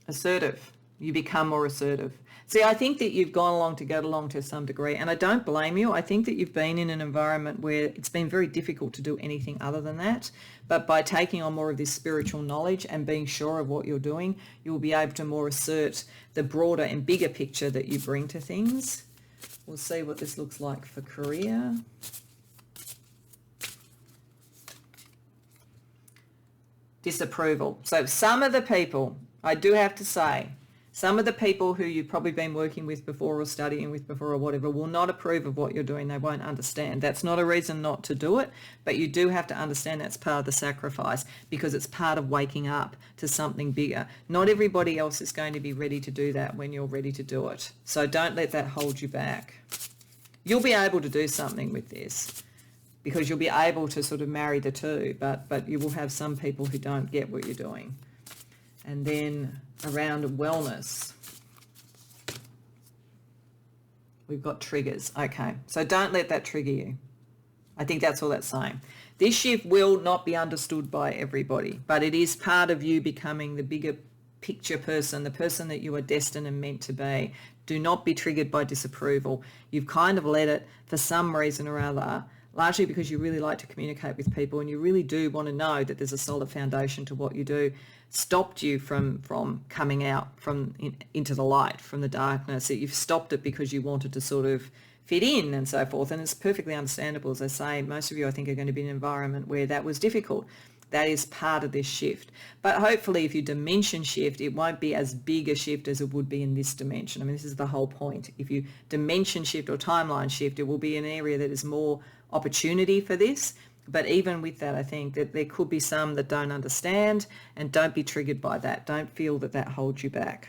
Assertive. You become more assertive. See, I think that you've gone along to get along to some degree, and I don't blame you. I think that you've been in an environment where it's been very difficult to do anything other than that. But by taking on more of this spiritual knowledge and being sure of what you're doing, you'll be able to more assert the broader and bigger picture that you bring to things. We'll see what this looks like for career. Disapproval. So some of the people, I do have to say, some of the people who you've probably been working with before or studying with before or whatever will not approve of what you're doing. They won't understand. That's not a reason not to do it, but you do have to understand that's part of the sacrifice because it's part of waking up to something bigger. Not everybody else is going to be ready to do that when you're ready to do it. So don't let that hold you back. You'll be able to do something with this because you'll be able to sort of marry the two, but you will have some people who don't get what you're doing. And then around wellness, we've got triggers. Okay, so don't let that trigger you. I think that's all that's saying. This shift will not be understood by everybody, but it is part of you becoming the bigger picture person, the person that you are destined and meant to be. Do not be triggered by disapproval. You've kind of let it, for some reason or other, largely because you really like to communicate with people and you really do want to know that there's a solid foundation to what you do, stopped you from coming out into the light, from the darkness. You've stopped it because you wanted to sort of fit in and so forth. And it's perfectly understandable. As I say, most of you, I think, are going to be in an environment where that was difficult. That is part of this shift. But hopefully if you dimension shift, it won't be as big a shift as it would be in this dimension. I mean, this is the whole point. If you dimension shift or timeline shift, it will be an area that is more opportunity for this. But even with that, I think that there could be some that don't understand, and don't be triggered by that. Don't feel that that holds you back.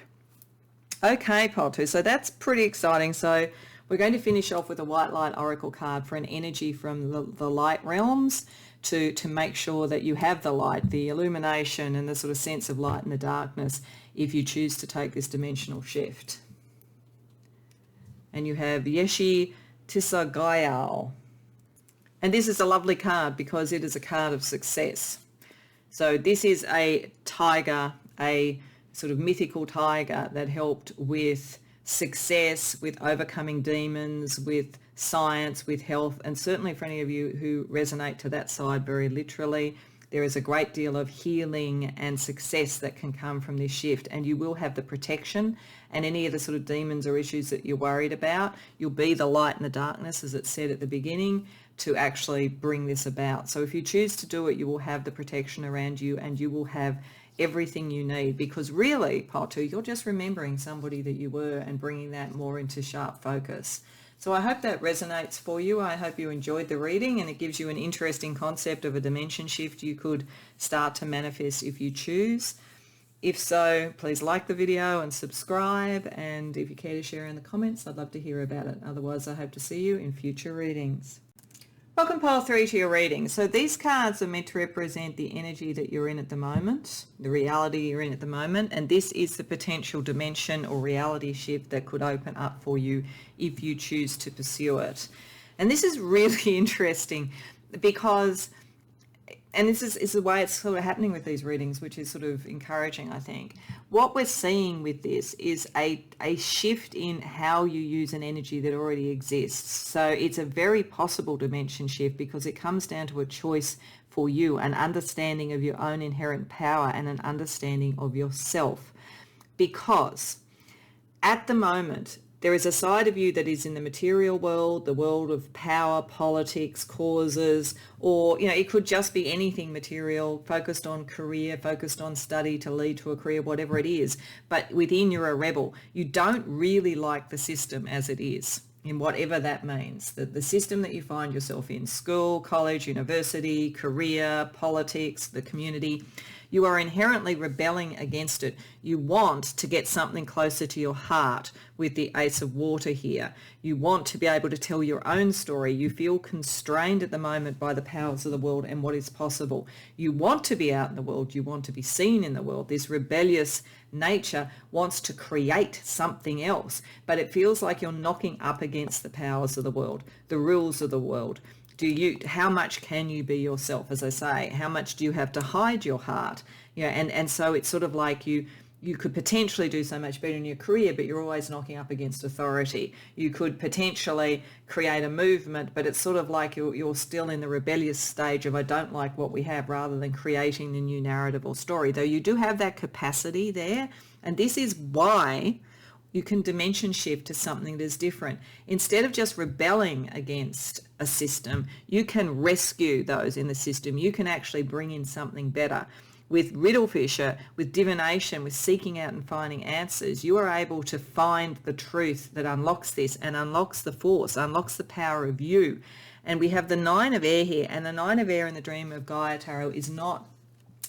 Okay, pile 2. So that's pretty exciting. So we're going to finish off with a white light oracle card for an energy from the light realms to make sure that you have the light, the illumination and the sort of sense of light in the darkness if you choose to take this dimensional shift. And you have Yeshi Tissa Gaia. And this is a lovely card because it is a card of success. So this is a tiger, a sort of mythical tiger that helped with success, with overcoming demons, with science, with health, and certainly for any of you who resonate to that side very literally, there is a great deal of healing and success that can come from this shift, and you will have the protection, and any of the sort of demons or issues that you're worried about, you'll be the light in the darkness, as it said at the beginning, to actually bring this about. So if you choose to do it, you will have the protection around you and you will have everything you need, because really, pile 2, you're just remembering somebody that you were and bringing that more into sharp focus. So I hope that resonates for you. I hope you enjoyed the reading and it gives you an interesting concept of a dimension shift you could start to manifest if you choose. If so, please like the video and subscribe, and if you care to share in the comments, I'd love to hear about it. Otherwise, I hope to see you in future readings. Welcome, pile 3, to your reading. So these cards are meant to represent the energy that you're in at the moment, the reality you're in at the moment, and this is the potential dimension or reality shift that could open up for you if you choose to pursue it. And this is really interesting because, and this is the way it's sort of happening with these readings, which is sort of encouraging, I think. What we're seeing with this is a shift in how you use an energy that already exists. So it's a very possible dimension shift because it comes down to a choice for you, an understanding of your own inherent power and an understanding of yourself. Because at the moment, there is a side of you that is in the material world, the world of power, politics, causes, or, you know, it could just be anything material, focused on career, focused on study to lead to a career, whatever it is. But within, you're a rebel. You don't really like the system as it is, in whatever that means. The system that you find yourself in, school, college, university, career, politics, the community, you are inherently rebelling against it. You want to get something closer to your heart with the Ace of Water here. You want to be able to tell your own story. You feel constrained at the moment by the powers of the world and what is possible. You want to be out in the world. You want to be seen in the world. This rebellious nature wants to create something else, but it feels like you're knocking up against the powers of the world, the rules of the world. How much can you be yourself, as I say? How much do you have to hide your heart? You know, and so it's sort of like you you could potentially do so much better in your career, but you're always knocking up against authority. You could potentially create a movement, but it's sort of like you're still in the rebellious stage of I don't like what we have, rather than creating the new narrative or story. Though you do have that capacity there, and this is why you can dimension shift to something that is different. Instead of just rebelling against a system, you can rescue those in the system. You can actually bring in something better. With Riddle Fisher, with divination, with seeking out and finding answers, you are able to find the truth that unlocks this and unlocks the force, unlocks the power of you. And we have the 9 of air here, and the 9 of air in the Dream of Gaia tarot is not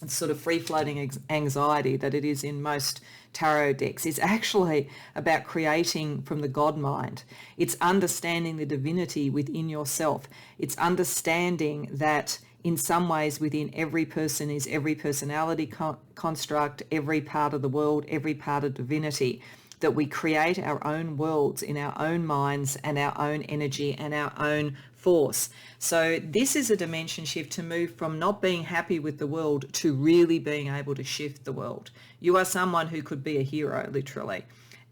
sort of free-floating anxiety that it is in most tarot decks. It's actually about creating from the God mind. It's understanding the divinity within yourself. It's understanding that in some ways within every person is every personality construct, every part of the world, every part of divinity, that we create our own worlds in our own minds and our own energy and our own force. So this is a dimension shift to move from not being happy with the world to really being able to shift the world. You are someone who could be a hero, literally,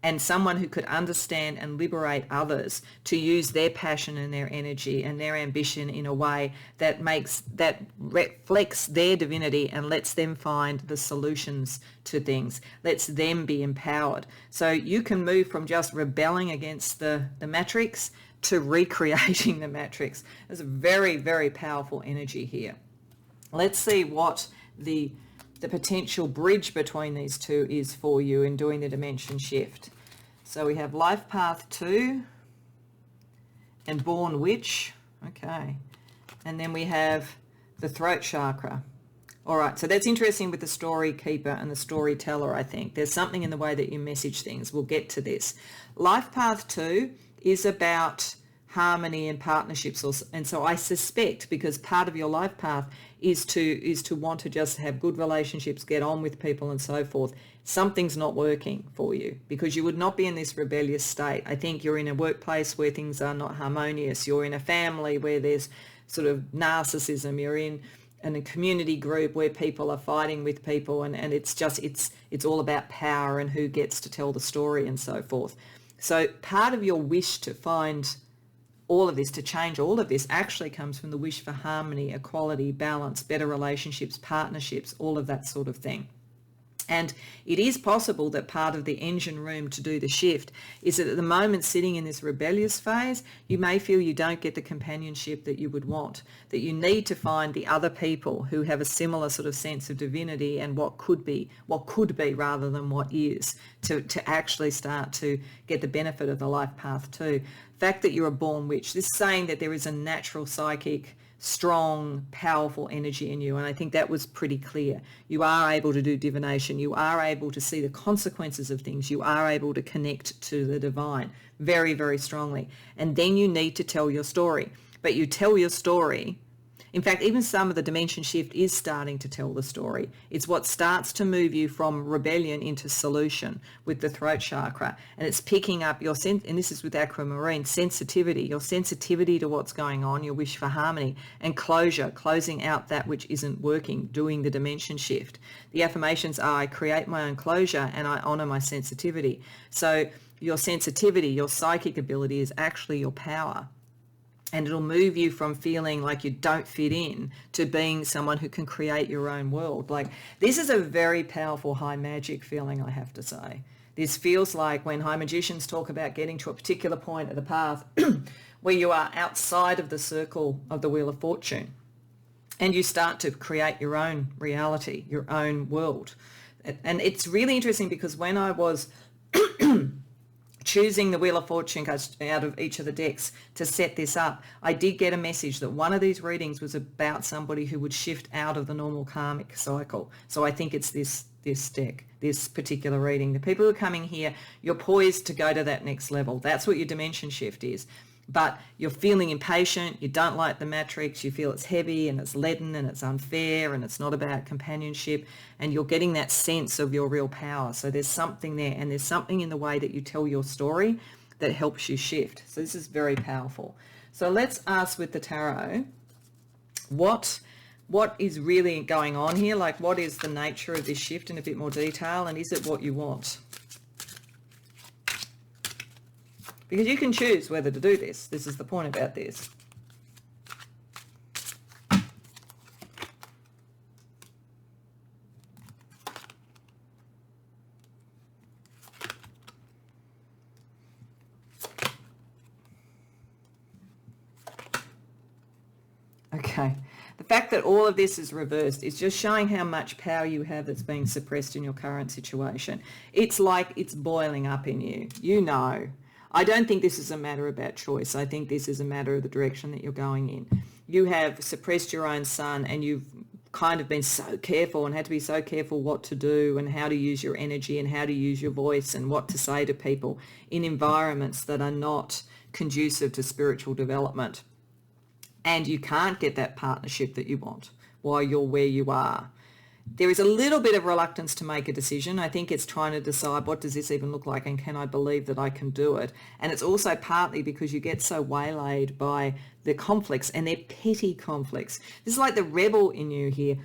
and someone who could understand and liberate others to use their passion and their energy and their ambition in a way that reflects their divinity and lets them find the solutions to things, lets them be empowered. So you can move from just rebelling against the matrix to recreating the matrix. There's a very, very powerful energy here. Let's see what the potential bridge between these two is for you in doing the dimension shift. So we have Life Path 2 and Born Witch. Okay. And then we have the Throat Chakra. All right, so that's interesting with the Story Keeper and the Storyteller, I think. There's something in the way that you message things. We'll get to this. Life Path 2 is about harmony and partnerships, and so I suspect, because part of your life path is to want to just have good relationships, get on with people and so forth, something's not working for you, because you would not be in this rebellious state. I think you're in a workplace where things are not harmonious. You're in a family where there's sort of narcissism. You're in a community group where people are fighting with people, and it's all about power and who gets to tell the story and so forth. So part of your wish to find all of this, to change all of this, actually comes from the wish for harmony, equality, balance, better relationships, partnerships, all of that sort of thing. And it is possible that part of the engine room to do the shift is that at the moment, sitting in this rebellious phase, you may feel you don't get the companionship that you would want, that you need to find the other people who have a similar sort of sense of divinity and what could be rather than what is, to actually start to get the benefit of the life path too. The fact that you're a born witch, this is saying that there is a natural psychic, strong, powerful energy in you, and I think that was pretty clear. You are able to do divination. You are able to see the consequences of things. You are able to connect to the divine very, very strongly. And then you need to tell your story. But you tell your story. In fact, even some of the dimension shift is starting to tell the story. It's what starts to move you from rebellion into solution with the throat chakra. And it's picking up your sense, and this is with aquamarine, sensitivity, your sensitivity to what's going on, your wish for harmony, and closure, closing out that which isn't working, doing the dimension shift. The affirmations are, I create my own closure and I honor my sensitivity. So your sensitivity, your psychic ability is actually your power. And it'll move you from feeling like you don't fit in to being someone who can create your own world. Like, this is a very powerful high magic feeling, I have to say. This feels like when high magicians talk about getting to a particular point of the path where you are outside of the circle of the Wheel of Fortune and you start to create your own reality, your own world. And it's really interesting because when I was choosing the Wheel of Fortune cards out of each of the decks to set this up, I did get a message that one of these readings was about somebody who would shift out of the normal karmic cycle. So I think it's this deck, this particular reading. The people who are coming here, you're poised to go to that next level. That's what your dimension shift is. But you're feeling impatient, you don't like the matrix, you feel it's heavy and it's leaden and it's unfair and it's not about companionship, and you're getting that sense of your real power. So there's something there, and there's something in the way that you tell your story that helps you shift. So this is very powerful. So let's ask with the tarot, what what is really going on here? Like, what is the nature of this shift in a bit more detail, and is it what you want? Because you can choose whether to do this. This is the point about this. Okay. The fact that all of this is reversed is just showing how much power you have that's being suppressed in your current situation. It's like it's boiling up in you. You know. I don't think this is a matter about choice. I think this is a matter of the direction that you're going in. You have suppressed your own sun, and you've kind of been so careful and had to be so careful what to do and how to use your energy and how to use your voice and what to say to people in environments that are not conducive to spiritual development. And you can't get that partnership that you want while you're where you are. There is a little bit of reluctance to make a decision. I think it's trying to decide, what does this even look like, and can I believe that I can do it? And it's also partly because you get so waylaid by the conflicts, and they're petty conflicts. This is like the rebel in you here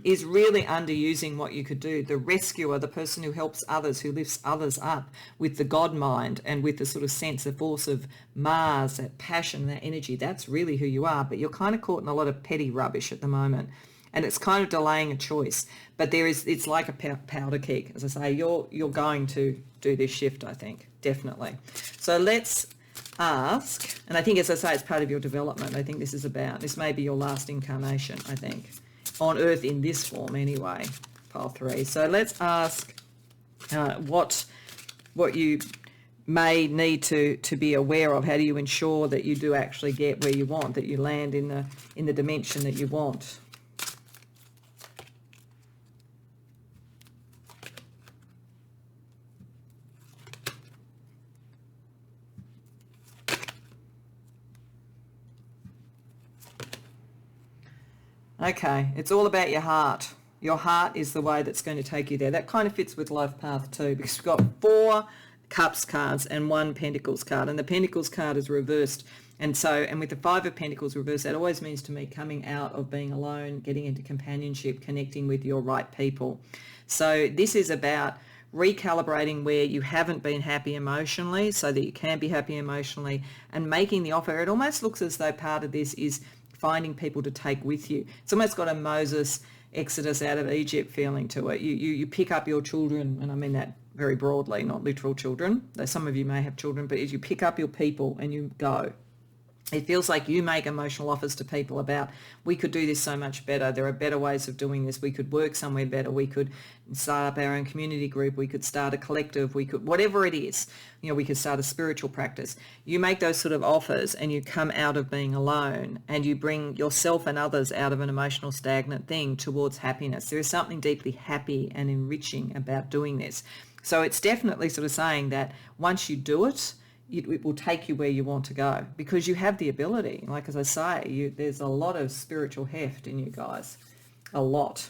is really underusing what you could do. The rescuer, the person who helps others, who lifts others up with the God mind and with the sort of sense of force of Mars, that passion, that energy, that's really who you are. But you're kind of caught in a lot of petty rubbish at the moment. And it's kind of delaying a choice. But it's like a powder keg. As I say, you're going to do this shift, I think, definitely. So let's ask, and I think, as I say, it's part of your development. I think this may be your last incarnation, I think, on Earth in this form anyway, pile 3. So let's ask what you may need to be aware of. How do you ensure that you do actually get where you want, that you land in the dimension that you want? Okay, it's all about your heart. Your heart is the way that's going to take you there. That kind of fits with Life Path too, because we've got 4 Cups cards and 1 Pentacles card, and the Pentacles card is reversed. And with the 5 of Pentacles reversed, that always means to me coming out of being alone, getting into companionship, connecting with your right people. So this is about recalibrating where you haven't been happy emotionally so that you can be happy emotionally, and making the offer. It almost looks as though part of this is finding people to take with you. It's almost got a Moses Exodus out of Egypt feeling to it. You pick up your children, and I mean that very broadly, not literal children, though some of you may have children, but as you pick up your people and you go. It feels like you make emotional offers to people about, we could do this so much better. There are better ways of doing this. We could work somewhere better. We could start up our own community group. We could start a collective. We could, whatever it is, we could start a spiritual practice. You make those sort of offers, and you come out of being alone, and you bring yourself and others out of an emotional stagnant thing towards happiness. There is something deeply happy and enriching about doing this. So it's definitely sort of saying that once you do it, it will take you where you want to go, because you have the ability. Like, as I say, there's a lot of spiritual heft in you guys, a lot.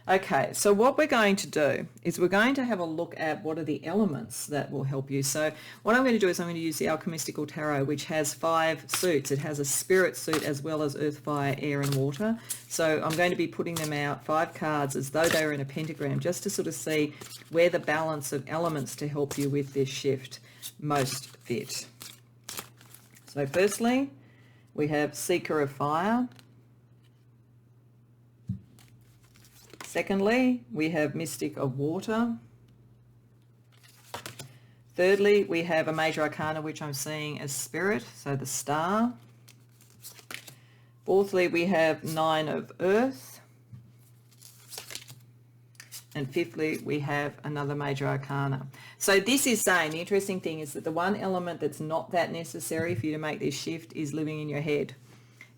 Okay, so what we're going to do is we're going to have a look at what are the elements that will help you. So what I'm going to do is I'm going to use the Alchemistical Tarot, which has 5 suits. It has a spirit suit as well as earth, fire, air and water. So I'm going to be putting them out 5 cards as though they were in a pentagram, just to sort of see where the balance of elements to help you with this shift most fit. So firstly, we have Seeker of Fire. Secondly, we have Mystic of Water. Thirdly, we have a Major Arcana, which I'm seeing as Spirit, so the Star. Fourthly, we have 9 of Earth. And fifthly, we have another Major Arcana. So this is saying, the interesting thing is that the one element that's not that necessary for you to make this shift is living in your head.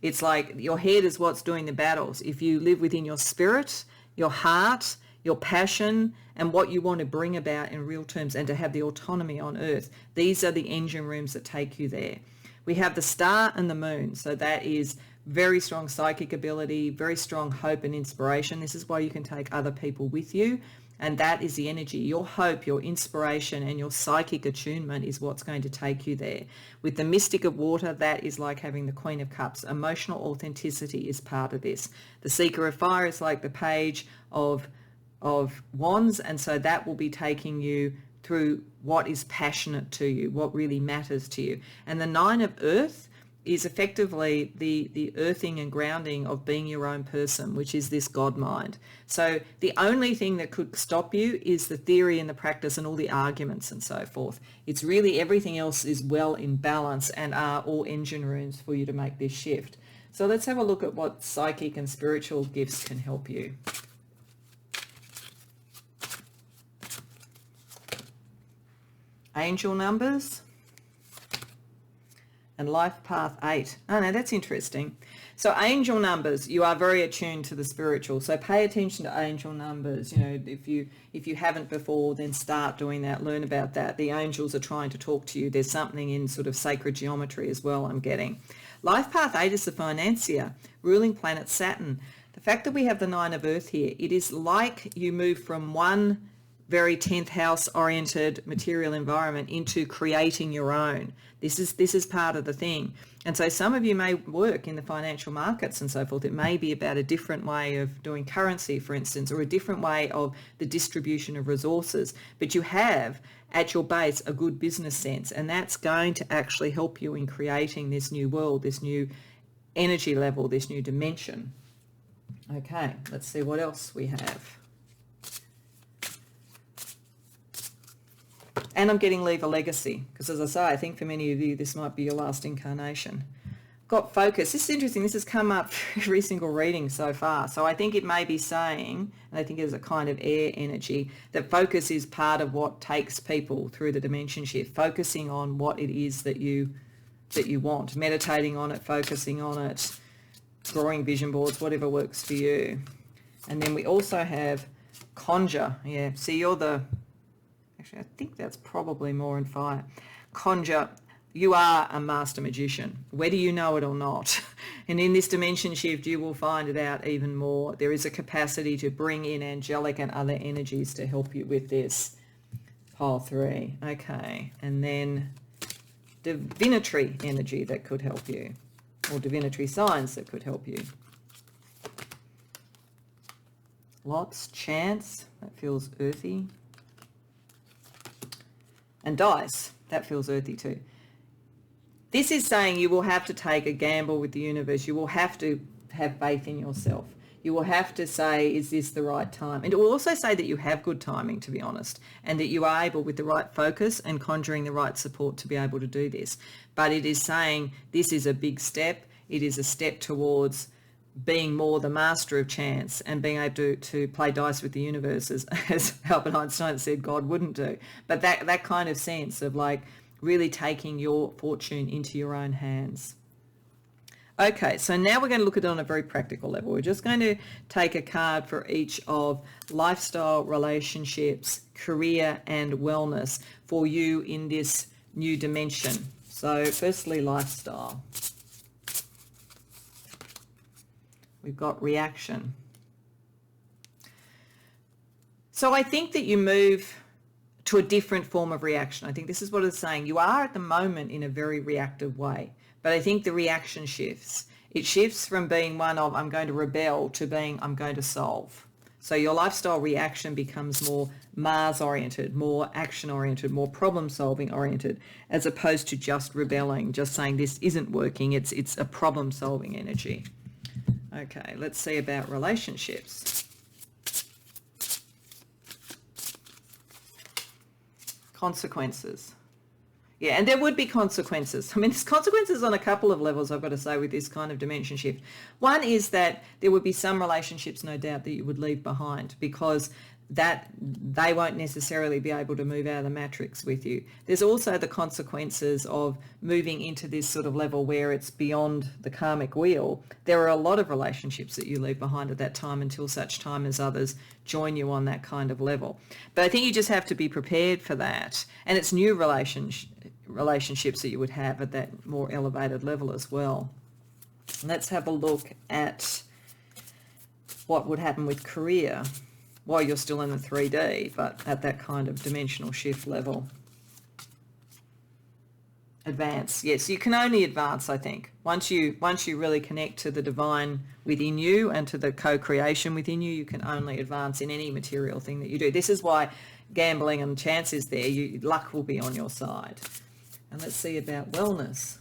It's like your head is what's doing the battles. If you live within your spirit, your heart, your passion, and what you want to bring about in real terms, and to have the autonomy on Earth, these are the engine rooms that take you there. We have the Star and the Moon, so that is very strong psychic ability, very strong hope and inspiration. This is why you can take other people with you. And that is the energy. Your hope, your inspiration, and your psychic attunement is what's going to take you there. With the Mystic of Water, that is like having the Queen of Cups. Emotional authenticity is part of this. The Seeker of Fire is like the Page of Wands, and so that will be taking you through what is passionate to you, what really matters to you. And the Nine of Earth is effectively the earthing and grounding of being your own person, which is this God mind. So the only thing that could stop you is the theory and the practice and all the arguments and so forth. It's really everything else is well in balance and are all engine rooms for you to make this shift. So let's have a look at what psychic and spiritual gifts can help you. Angel numbers. And life path 8. Oh no, that's interesting. So angel numbers, you are very attuned to the spiritual. So pay attention to angel numbers. You know, if you haven't before, then start doing that. Learn about that. The angels are trying to talk to you. There's something in sort of sacred geometry as well, I'm getting. Life path 8 is the financier, ruling planet Saturn. The fact that we have the 9 of Earth here, it is like you move from one very 10th house oriented material environment into creating your own. This is part of the thing. And so some of you may work in the financial markets and so forth. It may be about a different way of doing currency, for instance, or a different way of the distribution of resources. But you have at your base a good business sense, and that's going to actually help you in creating this new world, this new energy level, this new dimension. Okay, let's see what else we have. And I'm getting leave a legacy, because as I say, I think for many of you, this might be your last incarnation. Got focus. This is interesting. This has come up for every single reading so far. So I think it may be saying, and I think there's a kind of air energy, that focus is part of what takes people through the dimension shift, focusing on what it is that you want, meditating on it, focusing on it, drawing vision boards, whatever works for you. And then we also have conjure. Yeah, see, you're the... Actually, I think that's probably more in fire. Conjure, you are a master magician, whether you know it or not. And in this dimension shift, you will find it out even more. There is a capacity to bring in angelic and other energies to help you with this. Pile 3. Okay. And then divinatory energy that could help you, or divinatory signs that could help you. Lots. Chance, that feels earthy. And dice, that feels earthy too. This is saying you will have to take a gamble with the universe. You will have to have faith in yourself. You will have to say, is this the right time? And it will also say that you have good timing, to be honest, and that you are able, with the right focus and conjuring the right support, to be able to do this. But it is saying this is a big step. It is a step towards being more the master of chance and being able to play dice with the universe, as Albert Einstein said God wouldn't do. But that kind of sense of like really taking your fortune into your own hands. Okay, so now we're going to look at it on a very practical level. We're just going to take a card for each of lifestyle, relationships, career, and wellness for you in this new dimension. So firstly, lifestyle. We've got reaction. So I think that you move to a different form of reaction. I think this is what it's saying. You are at the moment in a very reactive way, but I think the reaction shifts. It shifts from being one of I'm going to rebel to being I'm going to solve. So your lifestyle reaction becomes more Mars oriented, more action oriented, more problem solving oriented, as opposed to just rebelling, just saying this isn't working. It's a problem solving energy. Okay, let's see about relationships. Consequences. Yeah, and there would be consequences. I mean, there's consequences on a couple of levels, I've got to say, with this kind of dimension shift. One is that there would be some relationships, no doubt, that you would leave behind because that they won't necessarily be able to move out of the matrix with you. There's also the consequences of moving into this sort of level where it's beyond the karmic wheel. There are a lot of relationships that you leave behind at that time until such time as others join you on that kind of level. But I think you just have to be prepared for that. And it's new relationships that you would have at that more elevated level as well. Let's have a look at what would happen with career. while you're still in the 3D, but at that kind of dimensional shift level. Advance. Yes, you can only advance, I think. Once you really connect to the divine within you and to the co-creation within you, you can only advance in any material thing that you do. This is why gambling and chance is there. Luck will be on your side. And let's see about wellness.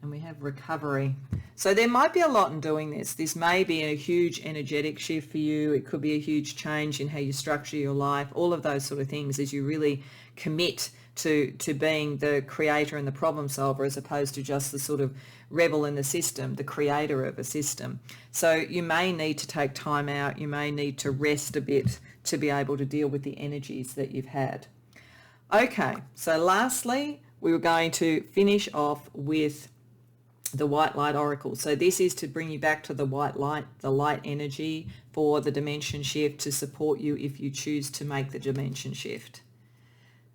And we have recovery. So there might be a lot in doing this. This may be a huge energetic shift for you. It could be a huge change in how you structure your life. All of those sort of things as you really commit to being the creator and the problem solver, as opposed to just the sort of rebel in the system, the creator of a system. So you may need to take time out. You may need to rest a bit to be able to deal with the energies that you've had. Okay, so lastly, we were going to finish off with the white light oracle. So this is to bring you back to the white light, the light energy for the dimension shift, to support you if you choose to make the dimension shift.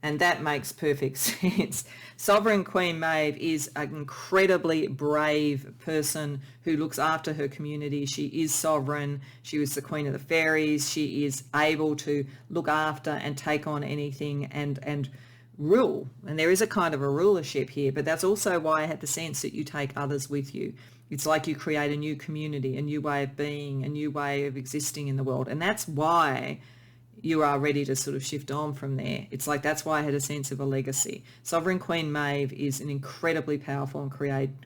And that makes perfect sense. Sovereign Queen Maeve is an incredibly brave person who looks after her community. She is sovereign. She was the queen of the fairies. She is able to look after and take on anything and rule. And there is a kind of a rulership here, but that's also why I had the sense that you take others with you. It's like you create a new community, a new way of being, a new way of existing in the world. And that's why you are ready to sort of shift on from there. It's like, that's why I had a sense of a legacy. Sovereign Queen Maeve is an incredibly powerful and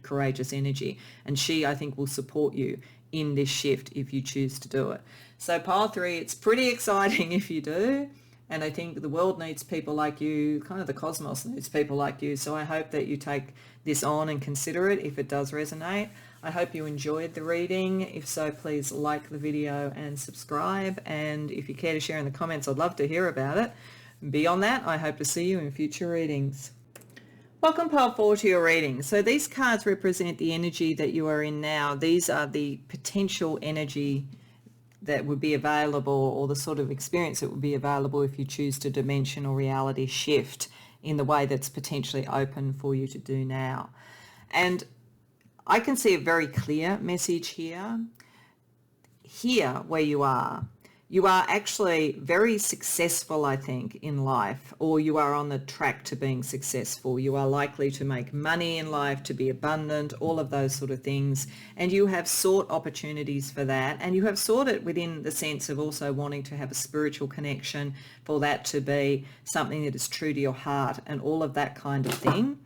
courageous energy. And she, I think, will support you in this shift if you choose to do it. So pile 3, it's pretty exciting if you do. And I think the world needs people like you, kind of the cosmos needs people like you. So I hope that you take this on and consider it if it does resonate. I hope you enjoyed the reading. If so, please like the video and subscribe. And if you care to share in the comments, I'd love to hear about it. Beyond that, I hope to see you in future readings. Welcome, pile 4, to your reading. So these cards represent the energy that you are in now. These are the potential energy that would be available, or the sort of experience that would be available if you choose to dimension or reality shift in the way that's potentially open for you to do now. And I can see a very clear message here. Here where you are actually very successful, I think, in life, or you are on the track to being successful. You are likely to make money in life, to be abundant, all of those sort of things. And you have sought opportunities for that. And you have sought it within the sense of also wanting to have a spiritual connection, for that to be something that is true to your heart and all of that kind of thing.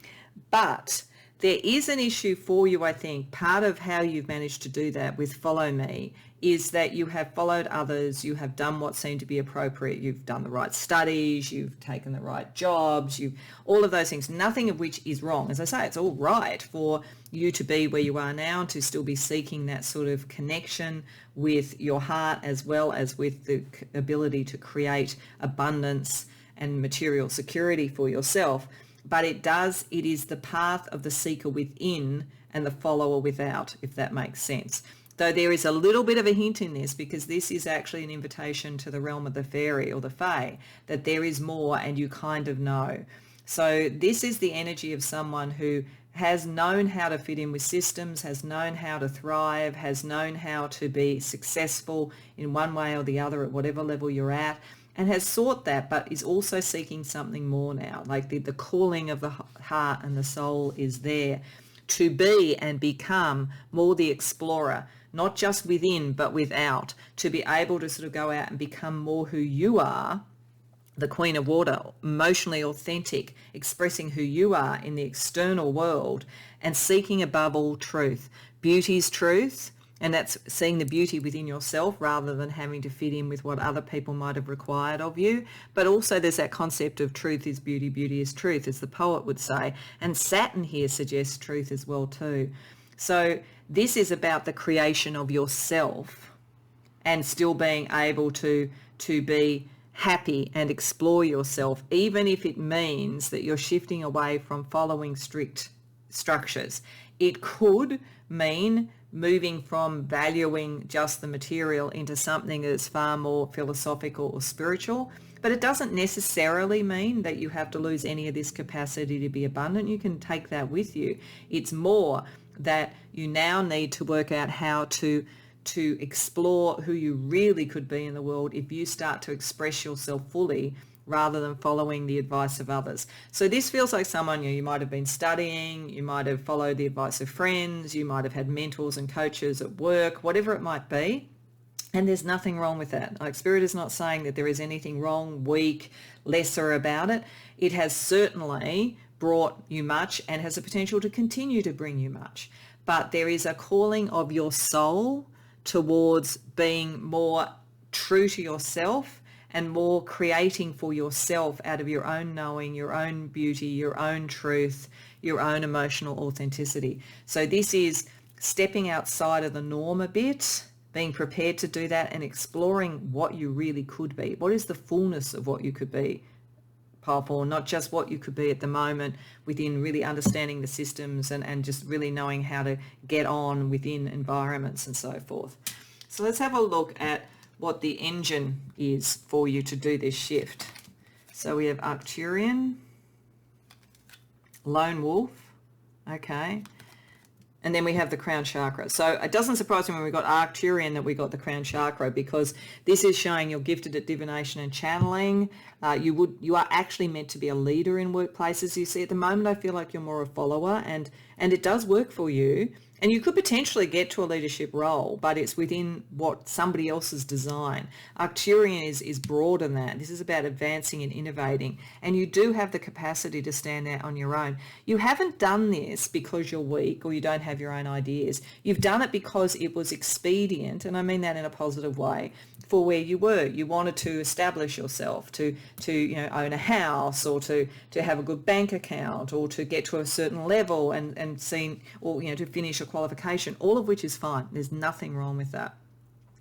But there is an issue for you, I think. Part of how you've managed to do that with Follow Me is that you have followed others, you have done what seemed to be appropriate, you've done the right studies, you've taken the right jobs, all of those things, nothing of which is wrong. As I say, it's all right for you to be where you are now, to still be seeking that sort of connection with your heart, as well as with the ability to create abundance and material security for yourself. But it is the path of the seeker within and the follower without, if that makes sense. Though there is a little bit of a hint in this, because this is actually an invitation to the realm of the fairy or the fae, that there is more and you kind of know. So this is the energy of someone who has known how to fit in with systems, has known how to thrive, has known how to be successful in one way or the other at whatever level you're at, and has sought that, but is also seeking something more now. Like the calling of the heart and the soul is there to be and become more the explorer, not just within, but without, to be able to sort of go out and become more who you are, the Queen of Water, emotionally authentic, expressing who you are in the external world, and seeking above all truth. Beauty's truth, and that's seeing the beauty within yourself rather than having to fit in with what other people might have required of you. But also there's that concept of truth is beauty, beauty is truth, as the poet would say. And Saturn here suggests truth as well too. So this is about the creation of yourself and still being able to be happy and explore yourself, even if it means that you're shifting away from following strict structures. It could mean moving from valuing just the material into something that's far more philosophical or spiritual, But it doesn't necessarily mean that you have to lose any of this capacity to be abundant. You can take that with you. It's more that you now need to work out how to explore who you really could be in the world if you start to express yourself fully rather than following the advice of others. So this feels like someone you might have been studying, you might have followed the advice of friends, you might have had mentors and coaches at work, whatever it might be. And there's nothing wrong with that. Like, Spirit is not saying that there is anything wrong, weak, lesser about it. It has certainly brought you much and has the potential to continue to bring you much. But there is a calling of your soul towards being more true to yourself and more creating for yourself out of your own knowing, your own beauty, your own truth, your own emotional authenticity. So this is stepping outside of the norm a bit, being prepared to do that and exploring what you really could be. What is the fullness of what you could be, powerful, not just what you could be at the moment within really understanding the systems and just really knowing how to get on within environments and so forth. So let's have a look at what the engine is for you to do this shift. So we have Arcturian, Lone Wolf, okay, and then we have the crown chakra. So it doesn't surprise me when we got Arcturian that we got the crown chakra, because this is showing you're gifted at divination and channeling. You are actually meant to be a leader in workplaces. You see, at the moment I feel like you're more a follower, and it does work for you. And you could potentially get to a leadership role, but it's within what somebody else's design. Arcturian is broader than that. This is about advancing and innovating. And you do have the capacity to stand out on your own. You haven't done this because you're weak or you don't have your own ideas. You've done it because it was expedient, and I mean that in a positive way, for where you were. You wanted to establish yourself, to own a house, or to have a good bank account, or to get to a certain level and seen, or to finish a qualification, all of which is fine. There's nothing wrong with that.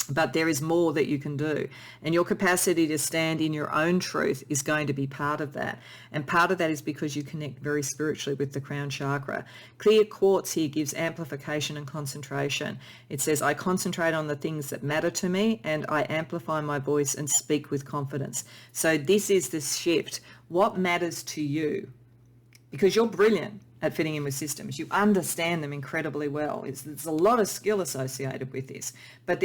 But there is more that you can do. And your capacity to stand in your own truth is going to be part of that. And part of that is because you connect very spiritually with the crown chakra. Clear quartz here gives amplification and concentration. It says, I concentrate on the things that matter to me, and I amplify my voice and speak with confidence. So this is the shift. What matters to you? Because you're brilliant at fitting in with systems. You understand them incredibly well. There's a lot of skill associated with this. But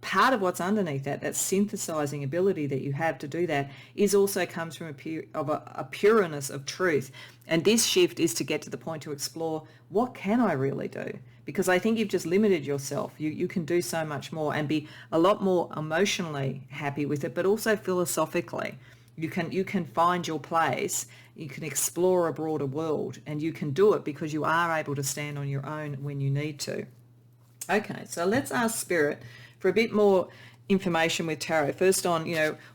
part of what's underneath that synthesizing ability that you have to do that, is also comes from a pureness of truth. And this shift is to get to the point to explore, what can I really do? Because I think you've just limited yourself. You can do so much more and be a lot more emotionally happy with it, but also philosophically. You can find your place, you can explore a broader world, and you can do it because you are able to stand on your own when you need to. Okay, so let's ask Spirit for a bit more information with tarot. First on,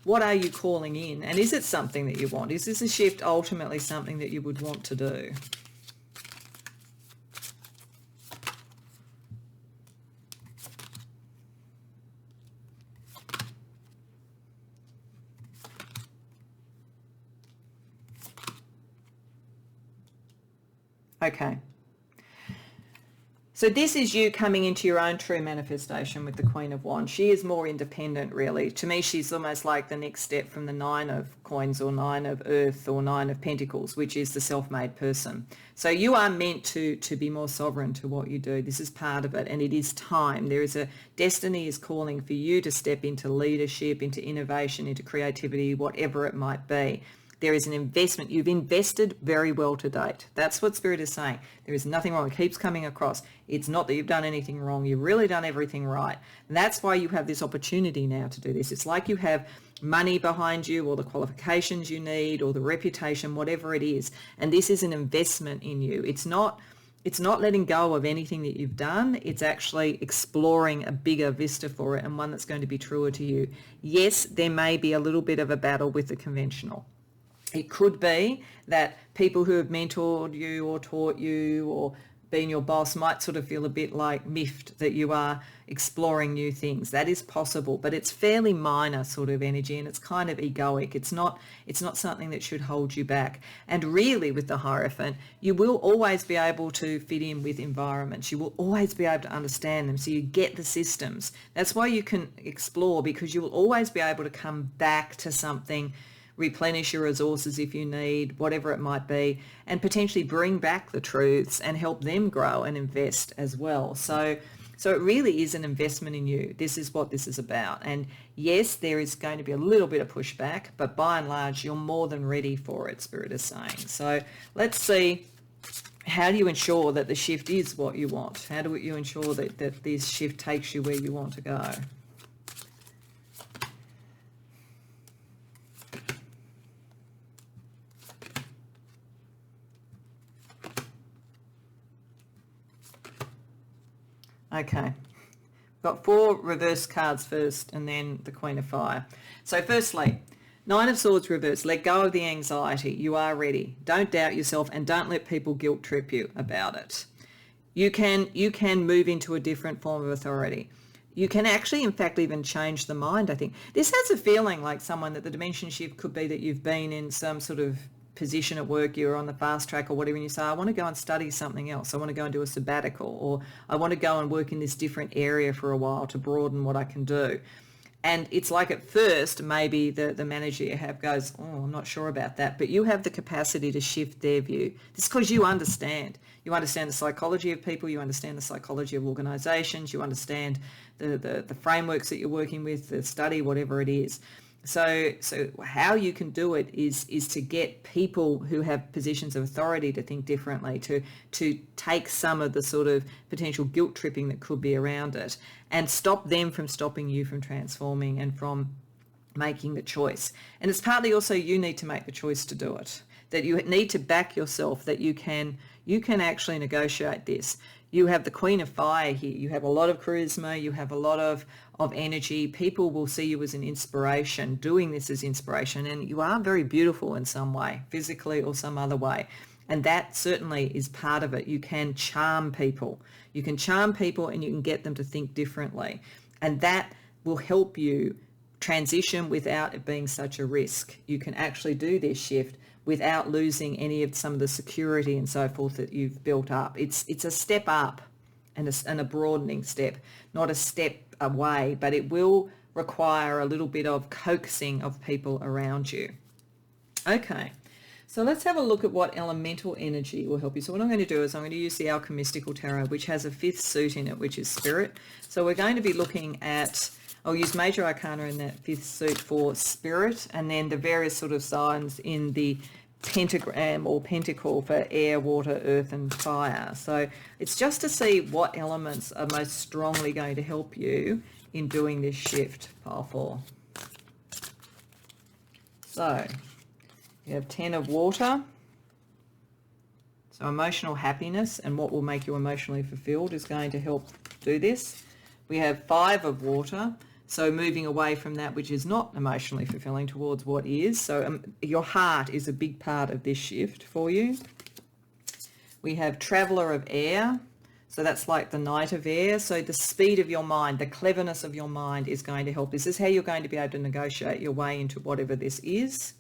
what are you calling in? And is it something that you want? Is this a shift ultimately something that you would want to do? Okay. So this is you coming into your own true manifestation with the Queen of Wands. She is more independent, really. To me, she's almost like the next step from the Nine of Coins or Nine of Earth or Nine of Pentacles, which is the self-made person. So you are meant to be more sovereign to what you do. This is part of it, and it is time. Destiny is calling for you to step into leadership, into innovation, into creativity, whatever it might be. There is an investment. You've invested very well to date. That's what Spirit is saying. There is nothing wrong. It keeps coming across. It's not that you've done anything wrong. You've really done everything right. And that's why you have this opportunity now to do this. It's like you have money behind you, or the qualifications you need, or the reputation, whatever it is. And this is an investment in you. It's not letting go of anything that you've done. It's actually exploring a bigger vista for it, and one that's going to be truer to you. Yes, there may be a little bit of a battle with the conventional. It could be that people who have mentored you or taught you or been your boss might sort of feel a bit like miffed that you are exploring new things. That is possible, but it's fairly minor sort of energy, and it's kind of egoic. It's not something that should hold you back. And really, with the Hierophant, you will always be able to fit in with environments. You will always be able to understand them, so you get the systems. That's why you can explore, because you will always be able to come back to something replenish your resources if you need, whatever it might be, and potentially bring back the truths and help them grow and invest as well. So it really is an investment in you. This is what this is about. And yes, there is going to be a little bit of pushback, but by and large, you're more than ready for it, Spirit is saying. So let's see, how do you ensure that the shift is what you want? How do you ensure that this shift takes you where you want to go? Okay, got 4 reverse cards first and then the Queen of Fire. So firstly, 9 of Swords reversed. Let go of the anxiety. You are ready. Don't doubt yourself and don't let people guilt trip you about it. You can move into a different form of authority. You can actually, in fact, even change the mind, I think. This has a feeling like someone that the dimension shift could be that you've been in some sort of position at work, you're on the fast track or whatever, and you say, I want to go and study something else. I want to go and do a sabbatical, or I want to go and work in this different area for a while to broaden what I can do. And it's like at first, maybe the manager you have goes, oh, I'm not sure about that. But you have the capacity to shift their view. It's because you understand. You understand the psychology of people. You understand the psychology of organisations. You understand the frameworks that you're working with, the study, whatever it is. So how you can do it is to get people who have positions of authority to think differently, to take some of the sort of potential guilt tripping that could be around it and stop them from stopping you from transforming and from making the choice. And it's partly also you need to make the choice to do it, that you need to back yourself, that you can actually negotiate this. You have the Queen of Fire here. You have a lot of charisma. You have a lot of energy. People will see you as an inspiration, doing this as inspiration. And you are very beautiful in some way, physically or some other way. And that certainly is part of it. You can charm people. You can charm people and you can get them to think differently. And that will help you transition without it being such a risk. You can actually do this shift without losing any of some of the security and so forth that you've built up. It's a step up and a broadening step, not a step away, but it will require a little bit of coaxing of people around you. Okay, so let's have a look at what elemental energy will help you. So what I'm going to do is I'm going to use the Alchemistical Tarot, which has a 5th suit in it, which is Spirit. So we're going to be looking at, I'll use Major Arcana in that 5th suit for Spirit, and then the various sort of signs in the pentagram or pentacle for air, water, earth and fire. So it's just to see what elements are most strongly going to help you in doing this shift, pile 4. So you have 10 of water. So emotional happiness and what will make you emotionally fulfilled is going to help do this. We have 5 of water. So moving away from that which is not emotionally fulfilling towards what is. So your heart is a big part of this shift for you. We have Traveller of Air. So that's like the Knight of Air. So the speed of your mind, the cleverness of your mind is going to help. This is how you're going to be able to negotiate your way into whatever this is.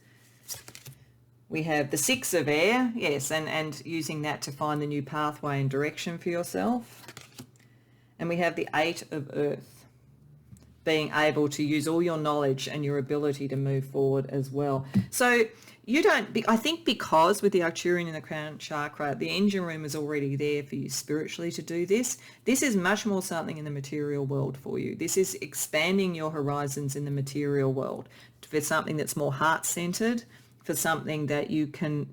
We have the 6 of Air, yes, and using that to find the new pathway and direction for yourself. And we have the 8 of Earth, being able to use all your knowledge and your ability to move forward as well. So you don't, I think because with the Arcturian and the Crown Chakra, the engine room is already there for you spiritually to do this. This is much more something in the material world for you. This is expanding your horizons in the material world for something that's more heart-centered, for something that you can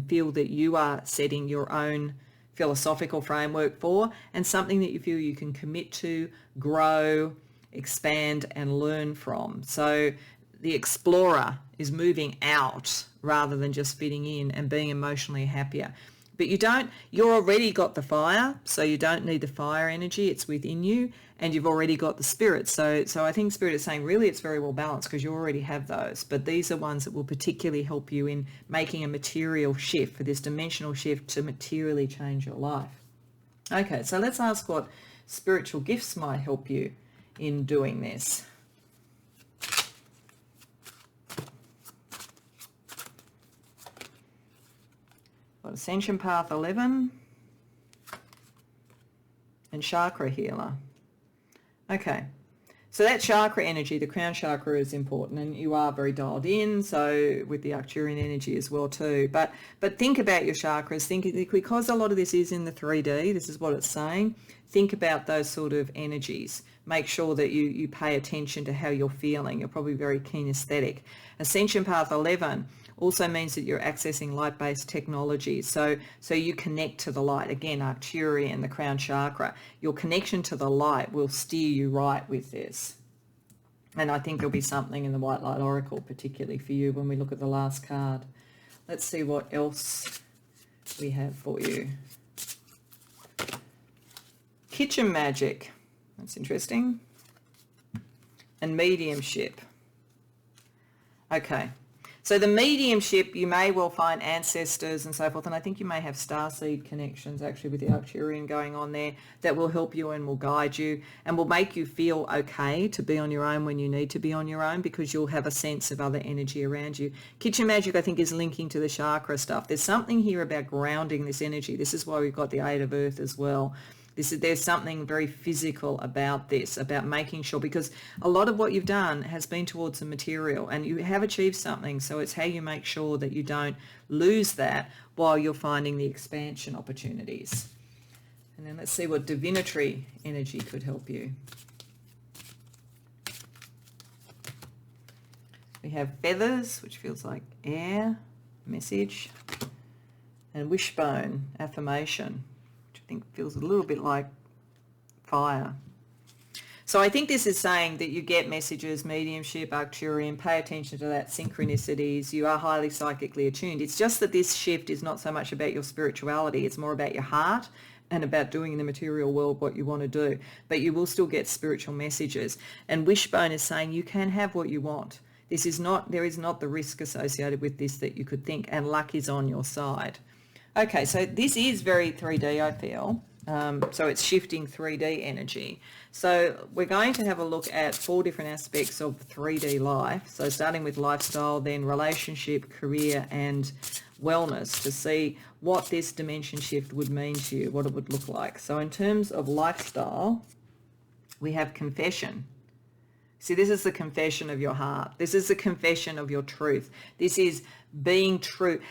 feel that you are setting your own philosophical framework for, and something that you feel you can commit to, grow, expand and learn from. So the explorer is moving out rather than just fitting in and being emotionally happier. But you're already got the fire, so you don't need the fire energy, it's within you, and you've already got the spirit. So I think Spirit is saying really it's very well balanced because you already have those, but these are ones that will particularly help you in making a material shift, for this dimensional shift to materially change your life. Okay, so let's ask what spiritual gifts might help you in doing this. Got Ascension Path 11 and Chakra Healer. Okay, So that chakra energy, the crown chakra, is important, and you are very dialed in, so with the Arcturian energy as well too. But think about your chakras. Think, because a lot of this is in the 3D, this is what it's saying, think about those sort of energies. Make sure that you pay attention to how you're feeling. You're probably very kinesthetic. Ascension Path 11 also means that you're accessing light-based technology. So you connect to the light. Again, Arcturian, the crown chakra. Your connection to the light will steer you right with this. And I think there'll be something in the White Light Oracle, particularly for you, when we look at the last card. Let's see what else we have for you. Kitchen magic. That's interesting. And mediumship. Okay. So the mediumship, you may well find ancestors and so forth, and I think you may have starseed connections actually with the Arcturian going on there that will help you and will guide you and will make you feel okay to be on your own when you need to be on your own, because you'll have a sense of other energy around you. Kitchen magic, I think, is linking to the chakra stuff. There's something here about grounding this energy. This is why we've got the Eight of Earth as well. There's something very physical about this, about making sure, because a lot of what you've done has been towards the material and you have achieved something. So it's how you make sure that you don't lose that while you're finding the expansion opportunities. And then let's see what divinatory energy could help you. We have feathers, which feels like air, message, and wishbone, affirmation. I think feels a little bit like fire. So I think this is saying that you get messages, mediumship, Arcturian, pay attention to that, synchronicities, you are highly psychically attuned. It's just that this shift is not so much about your spirituality, it's more about your heart and about doing in the material world what you want to do. But you will still get spiritual messages. And wishbone is saying you can have what you want. There is not the risk associated with this that you could think, and luck is on your side. Okay, so this is very 3D, I feel. So it's shifting 3D energy. So we're going to have a look at 4 different aspects of 3D life. So starting with lifestyle, then relationship, career, and wellness, to see what this dimension shift would mean to you, what it would look like. So in terms of lifestyle, we have confession. See, this is the confession of your heart. This is the confession of your truth. This is being true.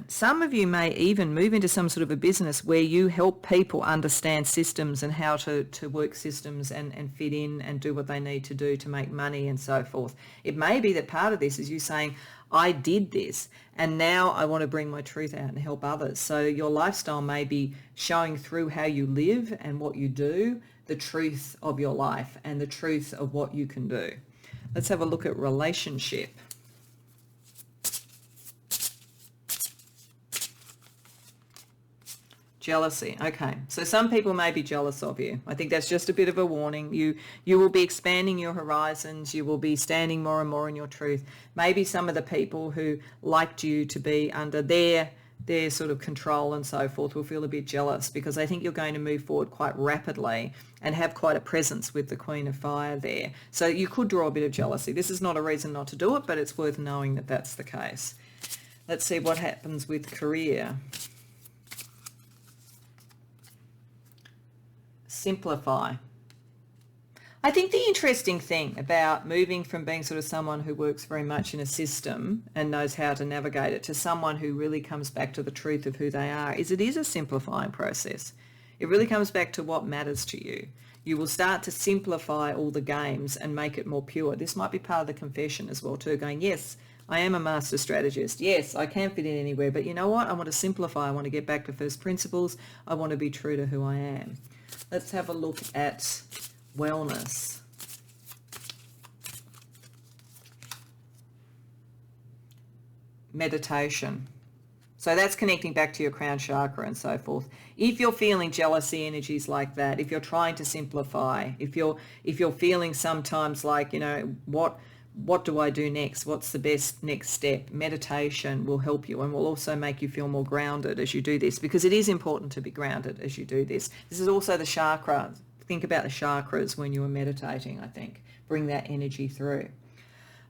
Some of you may even move into some sort of a business where you help people understand systems and how to work systems and fit in and do what they need to do to make money and so forth. It may be that part of this is you saying, I did this and now I want to bring my truth out and help others. So your lifestyle may be showing through how you live and what you do, the truth of your life and the truth of what you can do. Let's have a look at relationship. Jealousy. Okay, so some people may be jealous of you. I think that's just a bit of a warning. You will be expanding your horizons. You will be standing more and more in your truth. Maybe some of the people who liked you to be under their sort of control and so forth will feel a bit jealous, because I think you're going to move forward quite rapidly and have quite a presence with the Queen of Fire there. So you could draw a bit of jealousy. This is not a reason not to do it, but it's worth knowing that that's the case. Let's see what happens with career. Simplify. I think the interesting thing about moving from being sort of someone who works very much in a system and knows how to navigate it to someone who really comes back to the truth of who they are is it is a simplifying process. It really comes back to what matters to you. You will start to simplify all the games and make it more pure. This might be part of the confession as well too, going, yes, I am a master strategist. Yes, I can fit in anywhere, but you know what? I want to simplify. I want to get back to first principles. I want to be true to who I am. Let's have a look at wellness. Meditation. So that's connecting back to your crown chakra and so forth. If you're feeling jealousy energies like that, if you're trying to simplify, if you're feeling sometimes like, what do I do next? What's the best next step? Meditation will help you and will also make you feel more grounded as you do this, because it is important to be grounded as you do this. This is also the chakra. Think about the chakras when you are meditating, I think. Bring that energy through.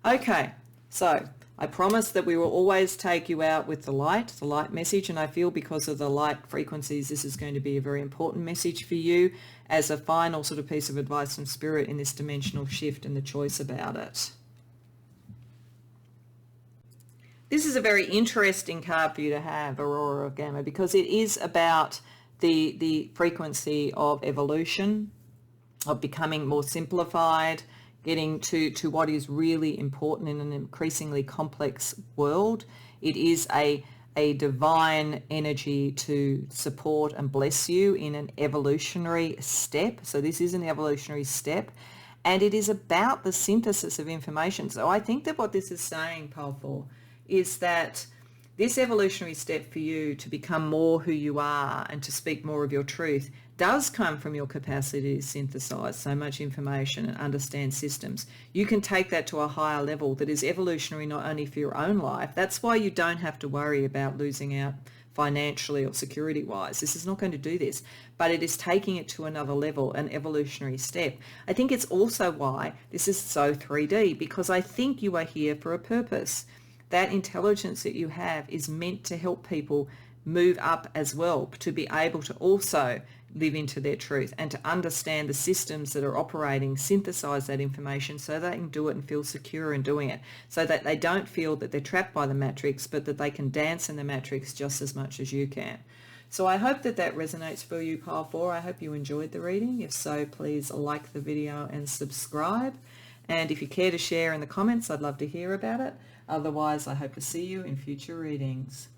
Okay, so I promise that we will always take you out with the light message, and I feel because of the light frequencies, this is going to be a very important message for you as a final sort of piece of advice from Spirit in this dimensional shift and the choice about it. This is a very interesting card for you to have, Aurora of Gamma, because it is about the frequency of evolution, of becoming more simplified, getting to what is really important in an increasingly complex world. It is a divine energy to support and bless you in an evolutionary step. So this is an evolutionary step, and it is about the synthesis of information. So I think that what this is saying, Powerful, is that this evolutionary step for you to become more who you are and to speak more of your truth does come from your capacity to synthesize so much information and understand systems. You can take that to a higher level that is evolutionary not only for your own life. That's why you don't have to worry about losing out financially or security wise. This is not going to do this, but it is taking it to another level, an evolutionary step. I think it's also why this is so 3D, because I think you are here for a purpose. That intelligence that you have is meant to help people move up as well, to be able to also live into their truth and to understand the systems that are operating, synthesize that information so they can do it and feel secure in doing it, so that they don't feel that they're trapped by the matrix, but that they can dance in the matrix just as much as you can. So I hope that that resonates for you, Pile 4. I hope you enjoyed the reading. If so, please like the video and subscribe. And if you care to share in the comments, I'd love to hear about it. Otherwise, I hope to see you in future readings.